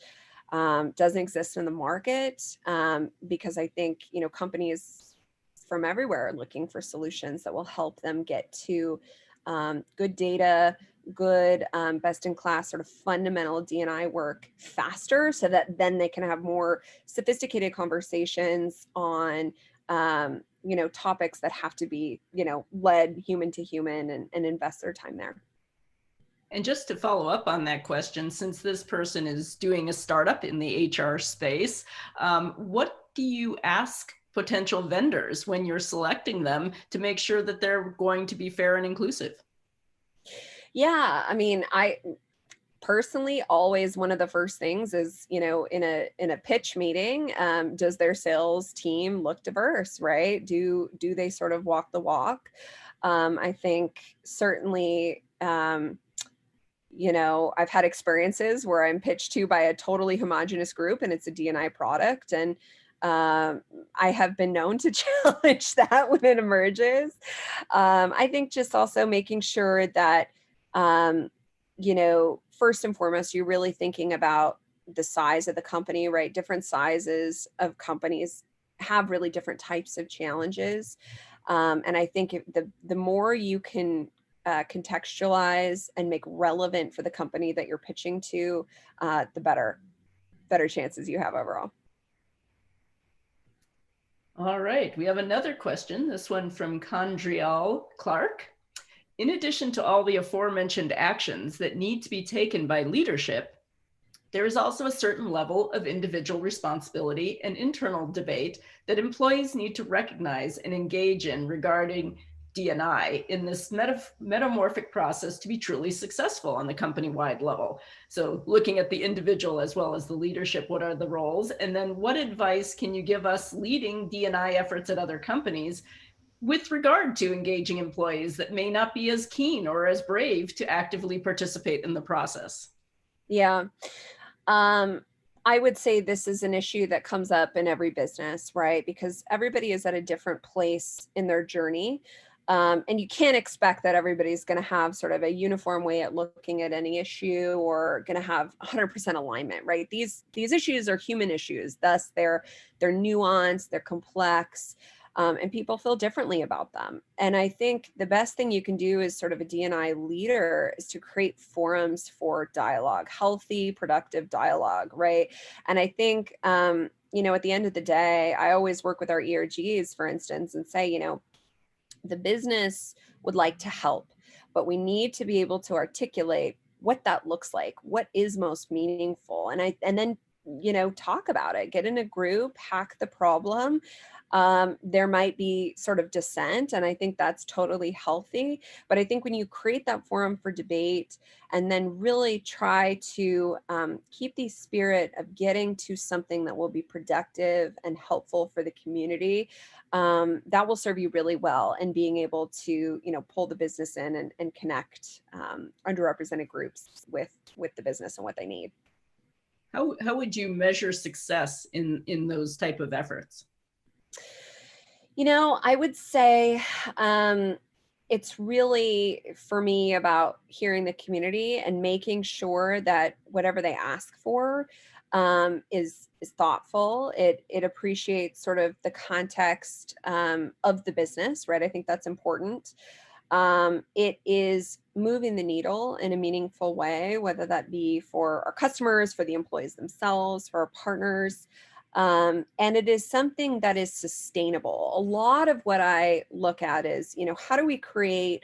doesn't exist in the market, because I think, companies from everywhere are looking for solutions that will help them get to good data, good best-in-class sort of fundamental D&I work faster, so that then they can have more sophisticated conversations on topics that have to be led human to human and invest their time there. And just to follow up on that question, since this person is doing a startup in the HR space, what do you ask potential vendors when you're selecting them to make sure that they're going to be fair and inclusive? Yeah, I mean, I personally always, one of the first things is, in a pitch meeting, does their sales team look diverse, right? Do they sort of walk the walk? I think certainly, I've had experiences where I'm pitched to by a totally homogenous group and it's a D&I product, and I have been known to challenge that when it emerges. I think just also making sure that first and foremost, you're really thinking about the size of the company, right? Different sizes of companies have really different types of challenges. And I think the more you can contextualize and make relevant for the company that you're pitching to, the better chances you have overall. All right, we have another question, this one from Condrial Clark. In addition to all the aforementioned actions that need to be taken by leadership, there is also a certain level of individual responsibility and internal debate that employees need to recognize and engage in regarding D&I in this metamorphic process to be truly successful on the company-wide level. So looking at the individual as well as the leadership, what are the roles? And then what advice can you give us leading D&I efforts at other companies with regard to engaging employees that may not be as keen or as brave to actively participate in the process? Yeah. I would say this is an issue that comes up in every business, right? Because everybody is at a different place in their journey. And you can't expect that everybody's going to have sort of a uniform way at looking at any issue or going to have 100% alignment, right? These issues are human issues. Thus, they're nuanced, they're complex. And people feel differently about them. And I think the best thing you can do as sort of a D&I leader is to create forums for dialogue, healthy, productive dialogue, right? And I think, at the end of the day, I always work with our ERGs, for instance, and say, the business would like to help, but we need to be able to articulate what that looks like, what is most meaningful. And then talk about it, get in a group, hack the problem, There might be sort of dissent, and I think that's totally healthy. But I think when you create that forum for debate and then really try to keep the spirit of getting to something that will be productive and helpful for the community, that will serve you really well in being able to, pull the business in and connect underrepresented groups with the business and what they need. How would you measure success in those type of efforts? I would say it's really, for me, about hearing the community and making sure that whatever they ask for is thoughtful. It appreciates sort of the context of the business, right? I think that's important. It is moving the needle in a meaningful way, whether that be for our customers, for the employees themselves, for our partners. And it is something that is sustainable. A lot of what I look at is, how do we create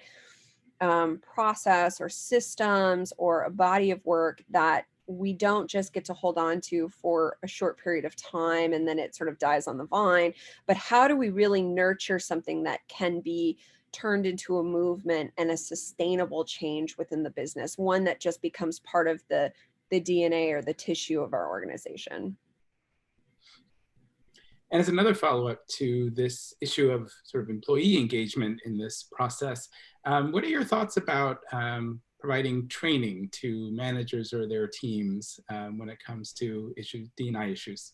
process or systems or a body of work that we don't just get to hold on to for a short period of time and then it sort of dies on the vine, but how do we really nurture something that can be turned into a movement and a sustainable change within the business, one that just becomes part of the DNA or the tissue of our organization. And as another follow-up to this issue of sort of employee engagement in this process, what are your thoughts about providing training to managers or their teams when it comes to DE&I issues?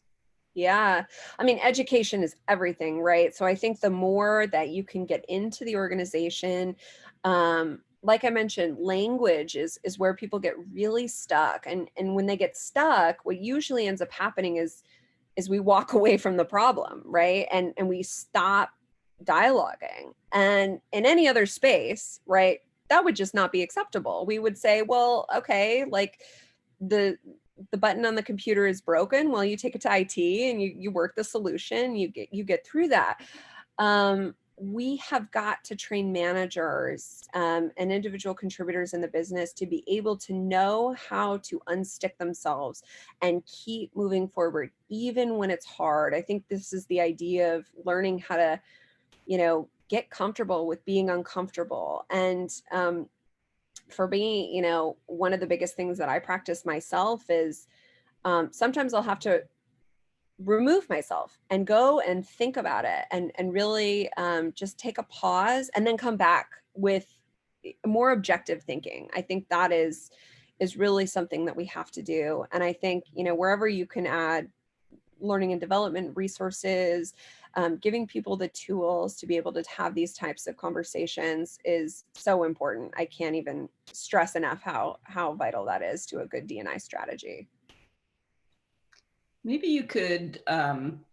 Yeah, I mean, education is everything, right? So I think the more that you can get into the organization, like I mentioned, language is where people get really stuck. And when they get stuck, what usually ends up happening is we walk away from the problem, right? And we stop dialoguing. And in any other space, right, that would just not be acceptable. We would say, well, okay, like the button on the computer is broken. Well, you take it to IT and you work the solution, you get through that. We have got to train managers and individual contributors in the business to be able to know how to unstick themselves and keep moving forward, even when it's hard. I think this is the idea of learning how to, get comfortable with being uncomfortable. And for me, one of the biggest things that I practice myself is sometimes I'll have to remove myself and go and think about it and really just take a pause and then come back with more objective thinking. I think that is really something that we have to do. And I think, wherever you can add learning and development resources, giving people the tools to be able to have these types of conversations is so important. I can't even stress enough how vital that is to a good D&I strategy. Maybe you could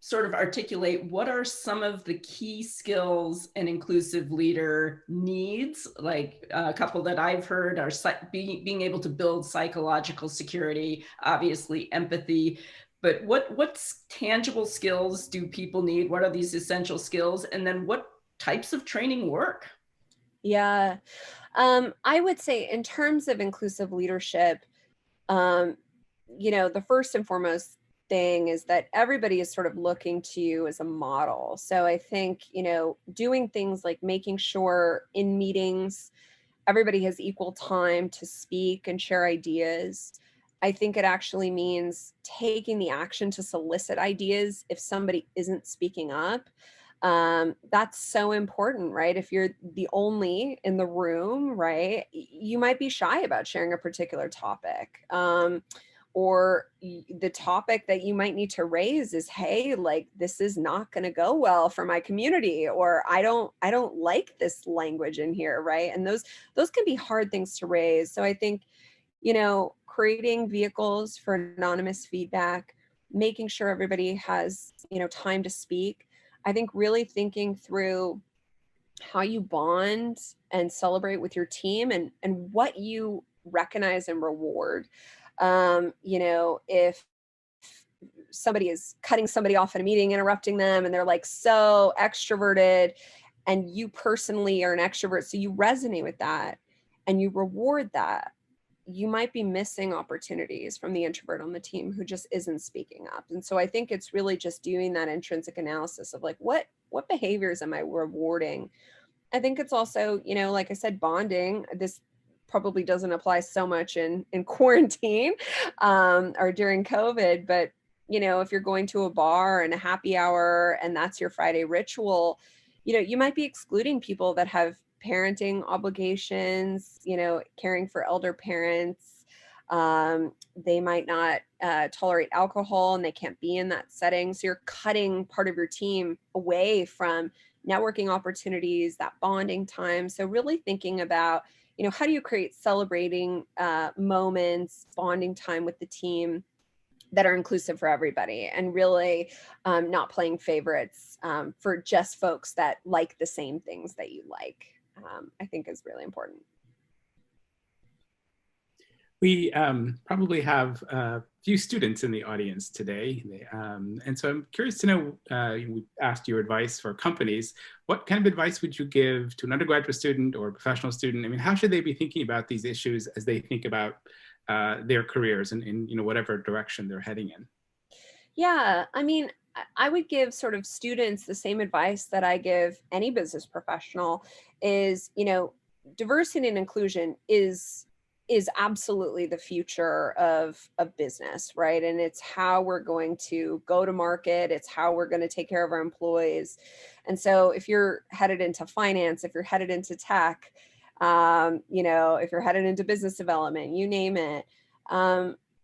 sort of articulate what are some of the key skills an inclusive leader needs. Like a couple that I've heard are being able to build psychological security, obviously empathy, but what tangible skills do people need? What are these essential skills? And then what types of training work? Yeah, I would say in terms of inclusive leadership, the first and foremost thing is that everybody is sort of looking to you as a model. So I think, doing things like making sure in meetings, everybody has equal time to speak and share ideas. I think it actually means taking the action to solicit ideas if somebody isn't speaking up. That's so important, right? If you're the only in the room, right, you might be shy about sharing a particular topic. Or the topic that you might need to raise is, hey, like, this is not going to go well for my community, or I don't like this language in here, right? And those can be hard things to raise. So I think, creating vehicles for anonymous feedback, making sure everybody has, time to speak. I think really thinking through how you bond and celebrate with your team and what you recognize and reward. If somebody is cutting somebody off in a meeting, interrupting them, and they're like so extroverted, and you personally are an extrovert, so you resonate with that and you reward that, you might be missing opportunities from the introvert on the team who just isn't speaking up. And so I think it's really just doing that intrinsic analysis of like, what behaviors am I rewarding? I think it's also, you know, like I said, bonding. This probably doesn't apply so much in quarantine or during COVID, but you know, if you're going to a bar and a happy hour and that's your Friday ritual, you know, you might be excluding people that have parenting obligations, you know, caring for elder parents. They might not tolerate alcohol and they can't be in that setting. So you're cutting part of your team away from networking opportunities, that bonding time. So really thinking about, you know, how do you create celebrating moments, bonding time with the team that are inclusive for everybody, and really not playing favorites for just folks that like the same things that you like, I think is really important. We probably have a few students in the audience today. And so I'm curious to know, we asked your advice for companies. What kind of advice would you give to an undergraduate student or a professional student? I mean, how should they be thinking about these issues as they think about their careers and in, you know, whatever direction they're heading in? Yeah, I mean, I would give sort of students the same advice that I give any business professional is, you know, diversity and inclusion is absolutely the future of business, right? And it's how we're going to go to market. It's how we're going to take care of our employees. And so if you're headed into finance, if you're headed into tech, you know, if you're headed into business development, you name it,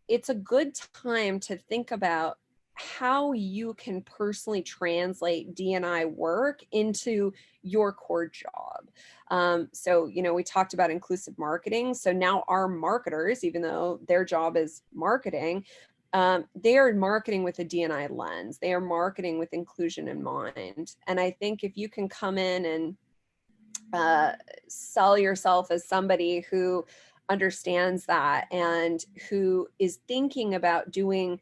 it's a good time to think about how you can personally translate D&I work into your core job. So, you know, we talked about inclusive marketing. So now our marketers, even though their job is marketing, they are marketing with a D&I lens. They are marketing with inclusion in mind. And I think if you can come in and sell yourself as somebody who understands that and who is thinking about doing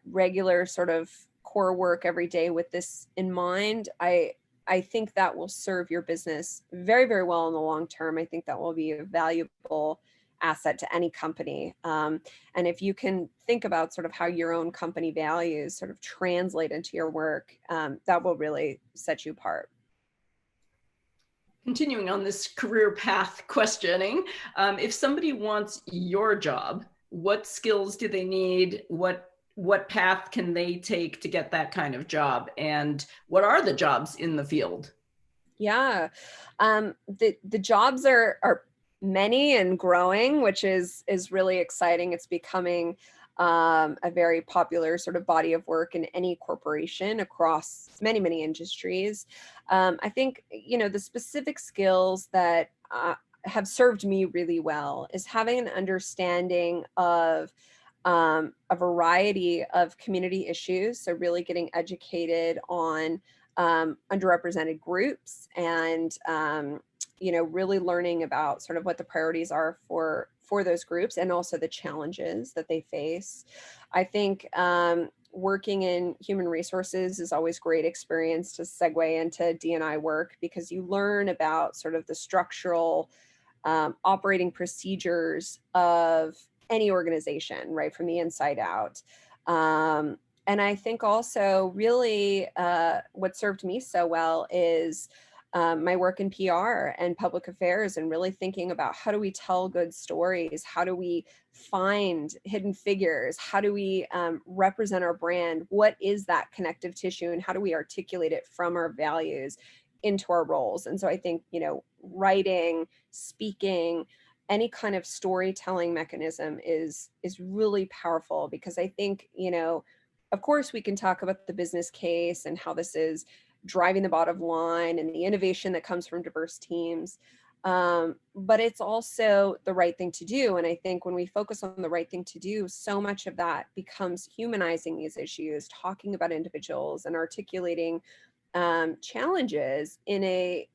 regular sort of core work every day with this in mind, I think that will serve your business very, very well in the long term. I think that will be a valuable asset to any company. And if you can think about sort of how your own company values sort of translate into your work, that will really set you apart. Continuing on this career path questioning, if somebody wants your job, what skills do they need? What path can they take to get that kind of job? And what are the jobs in the field? Yeah, the jobs are many and growing, which is really exciting. It's becoming a very popular sort of body of work in any corporation across many, many industries. I think, you know, the specific skills that have served me really well is having an understanding of a variety of community issues. So really getting educated on underrepresented groups and, you know, really learning about sort of what the priorities are for those groups and also the challenges that they face. I think working in human resources is always great experience to segue into D&I work because you learn about sort of the structural operating procedures of any organization, right, from the inside out. And I think also really what served me so well is my work in PR and public affairs and really thinking about how do we tell good stories? How do we find hidden figures? How do we represent our brand? What is that connective tissue and how do we articulate it from our values into our roles? And so I think, you know, writing, speaking, any kind of storytelling mechanism is really powerful because I think, you know, of course we can talk about the business case and how this is driving the bottom line and the innovation that comes from diverse teams. But it's also the right thing to do. And I think when we focus on the right thing to do, so much of that becomes humanizing these issues, talking about individuals and articulating challenges in a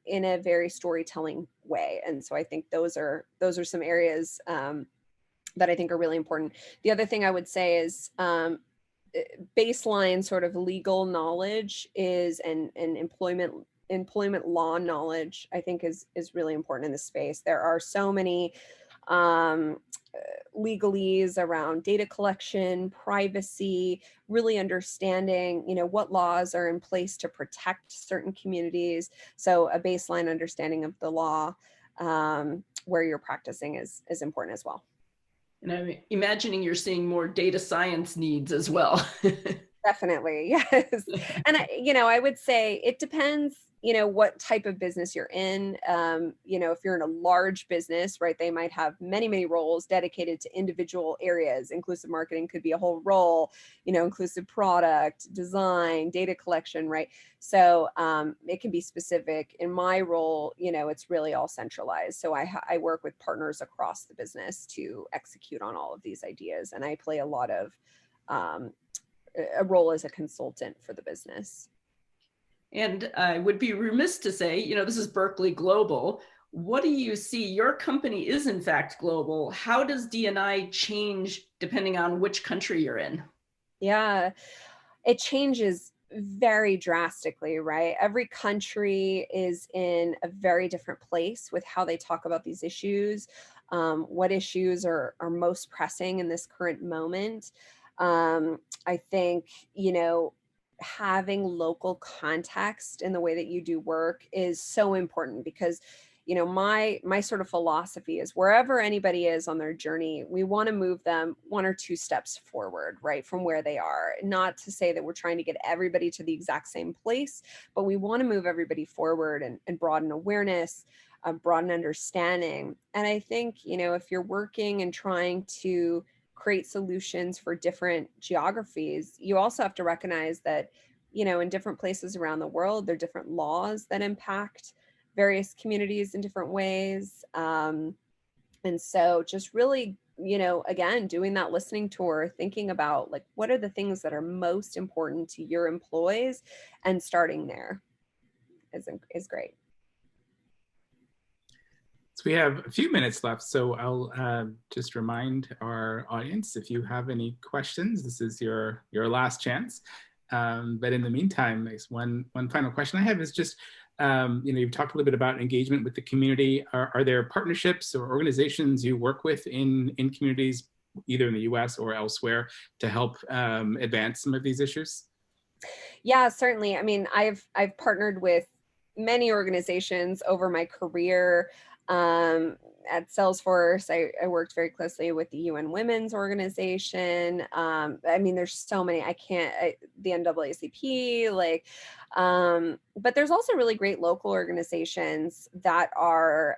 very storytelling way. And so I think those are some areas that I think are really important. The other thing I would say is baseline sort of legal knowledge is and employment law knowledge, I think is really important in this space. There are so many legalese around data collection, privacy, really understanding, what laws are in place to protect certain communities. So a baseline understanding of the law where you're practicing is important as well. And I'm imagining you're seeing more data science needs as well. Definitely, yes. And I would say it depends, what type of business you're in. If you're in a large business, right, they might have many, many roles dedicated to individual areas. Inclusive marketing could be a whole role, inclusive product, design, data collection, right? So it can be specific. In my role, it's really all centralized. So I work with partners across the business to execute on all of these ideas. And I play a lot of a role as a consultant for the business. And I would be remiss to say, this is Berkeley Global. What do you see? Your company is in fact global. How does DE&I change depending on which country you're in? Yeah, it changes very drastically, right? Every country is in a very different place with how they talk about these issues. What issues are most pressing in this current moment? I think, having local context in the way that you do work is so important because, my sort of philosophy is wherever anybody is on their journey, we want to move them 1 or 2 steps forward, right, from where they are. Not to say that we're trying to get everybody to the exact same place, but we want to move everybody forward and broaden awareness, broaden understanding. And I think, if you're working and trying to create solutions for different geographies, you also have to recognize that, in different places around the world, there are different laws that impact various communities in different ways. And so just really, again, doing that listening tour, thinking about like, what are the things that are most important to your employees and starting there is great. So we have a few minutes left, so I'll just remind our audience, if you have any questions, this is your last chance. But in the meantime, one final question I have is just, you've talked a little bit about engagement with the community. Are there partnerships or organizations you work with in communities, either in the US or elsewhere, to help advance some of these issues? Yeah, certainly. I mean, I've partnered with many organizations over my career. At Salesforce, I worked very closely with the UN Women's Organization. I mean, there's so many, the NAACP, but there's also really great local organizations that are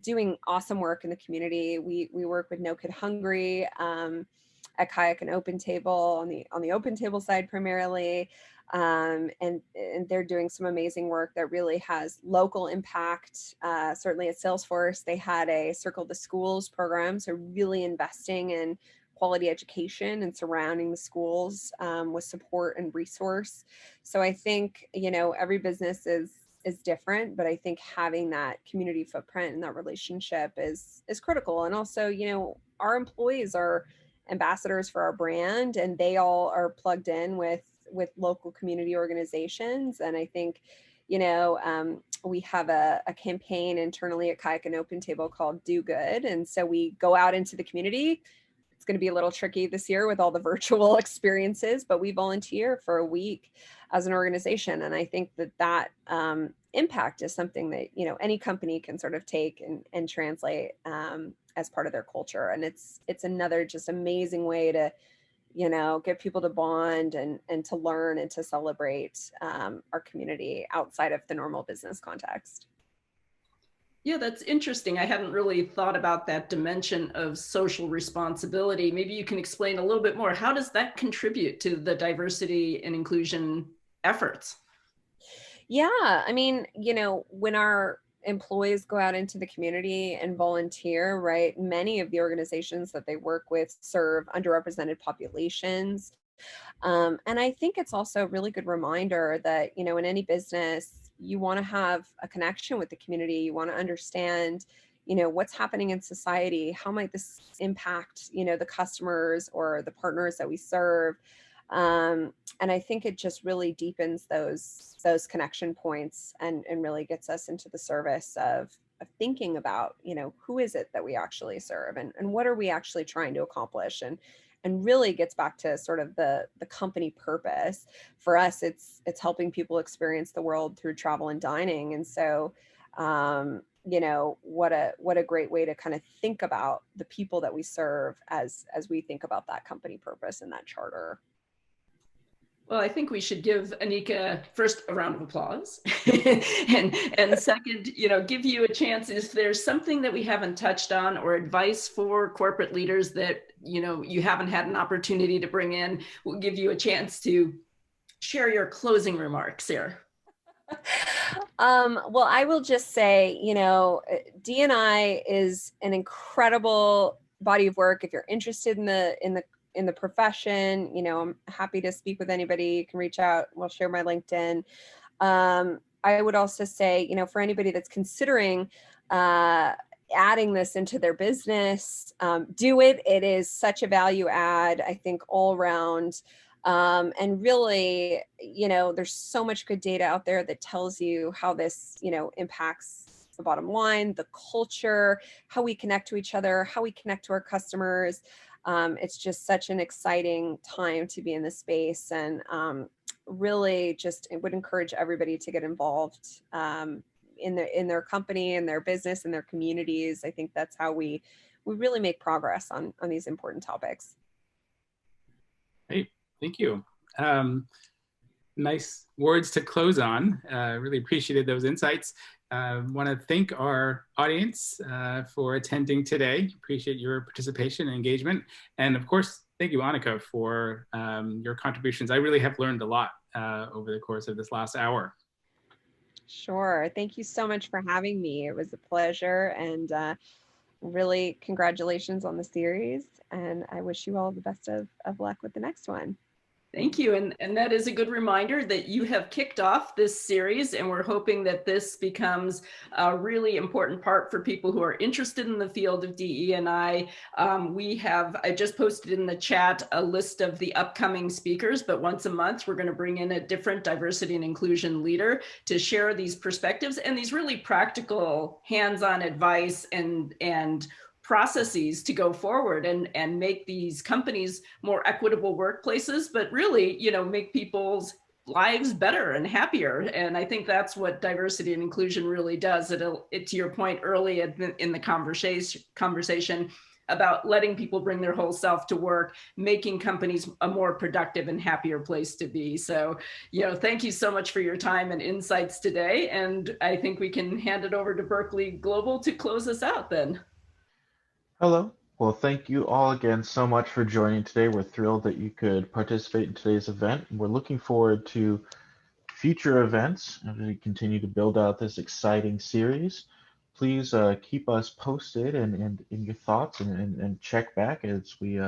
doing awesome work in the community. We work with No Kid Hungry at KAYAK and OpenTable on the OpenTable side primarily. And they're doing some amazing work that really has local impact. Certainly at Salesforce, they had a Circle the Schools program, so really investing in quality education and surrounding the schools with support and resource. So I think, every business is different, but I think having that community footprint and that relationship is critical. And also, our employees are ambassadors for our brand, and they all are plugged in with local community organizations. And I think, we have a campaign internally at KAYAK and OpenTable called Do Good. And so we go out into the community. It's going to be a little tricky this year with all the virtual experiences, but we volunteer for a week as an organization. And I think that impact is something that, any company can sort of take and translate as part of their culture. And it's another just amazing way to, get people to bond and to learn and to celebrate our community outside of the normal business context. Yeah, that's interesting. I hadn't really thought about that dimension of social responsibility. Maybe you can explain a little bit more. How does that contribute to the diversity and inclusion efforts? Yeah, I mean, when our employees go out into the community and volunteer, right, many of the organizations that they work with serve underrepresented populations. And I think it's also a really good reminder that, in any business, you want to have a connection with the community. You want to understand, what's happening in society. How might this impact, the customers or the partners that we serve? And I think it just really deepens those connection points and really gets us into the service of thinking about, who is it that we actually serve, and what are we actually trying to accomplish, and really gets back to sort of the company purpose. For us, it's helping people experience the world through travel and dining. And so, what a great way to kind of think about the people that we serve as we think about that company purpose and that charter. Well, I think we should give Anika first a round of applause, and second, give you a chance if there's something that we haven't touched on, or advice for corporate leaders that you haven't had an opportunity to bring in. We'll give you a chance to share your closing remarks here. Well, I will just say, DE&I is an incredible body of work. If you're interested in the profession, I'm happy to speak with anybody. You can reach out. We'll share my LinkedIn. I would also say, for anybody that's considering adding this into their business, do it. It is such a value add, I think, all around. And really, there's so much good data out there that tells you how this, impacts the bottom line, the culture, how we connect to each other, how we connect to our customers. It's just such an exciting time to be in this space, and really just it would encourage everybody to get involved in their company, in their business, in their communities. I think that's how we really make progress on these important topics. Great, thank you. Nice words to close on. Really appreciated those insights. Want to thank our audience for attending today. Appreciate your participation and engagement. And of course, thank you, Anika, for your contributions. I really have learned a lot over the course of this last hour. Sure. Thank you so much for having me. It was a pleasure, and really congratulations on the series. And I wish you all the best of luck with the next one. Thank you. And that is a good reminder that you have kicked off this series, and we're hoping that this becomes a really important part for people who are interested in the field of DE&I. I just posted in the chat a list of the upcoming speakers, but once a month, we're going to bring in a different diversity and inclusion leader to share these perspectives and these really practical hands-on advice and processes to go forward and make these companies more equitable workplaces, but really, make people's lives better and happier. And I think that's what diversity and inclusion really does. To your point early in the conversation about letting people bring their whole self to work, making companies a more productive and happier place to be. So, thank you so much for your time and insights today. And I think we can hand it over to Berkeley Global to close us out then. Hello. Well, thank you all again so much for joining today. We're thrilled that you could participate in today's event. We're looking forward to future events as we continue to build out this exciting series. Please keep us posted and in your thoughts and check back as we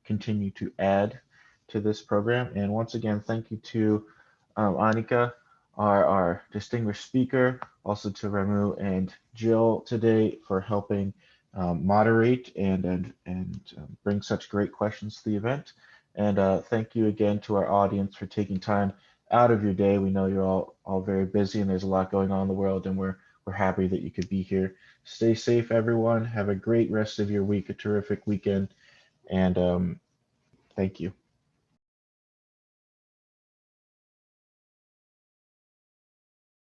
continue to add to this program. And once again, thank you to Anika, our distinguished speaker, also to Ramu and Jill today for helping moderate and bring such great questions to the event. And thank you again to our audience for taking time out of your day. We know you're all very busy and there's a lot going on in the world, and we're happy that you could be here. Stay safe, everyone. Have a great rest of your week, a terrific weekend, and thank you.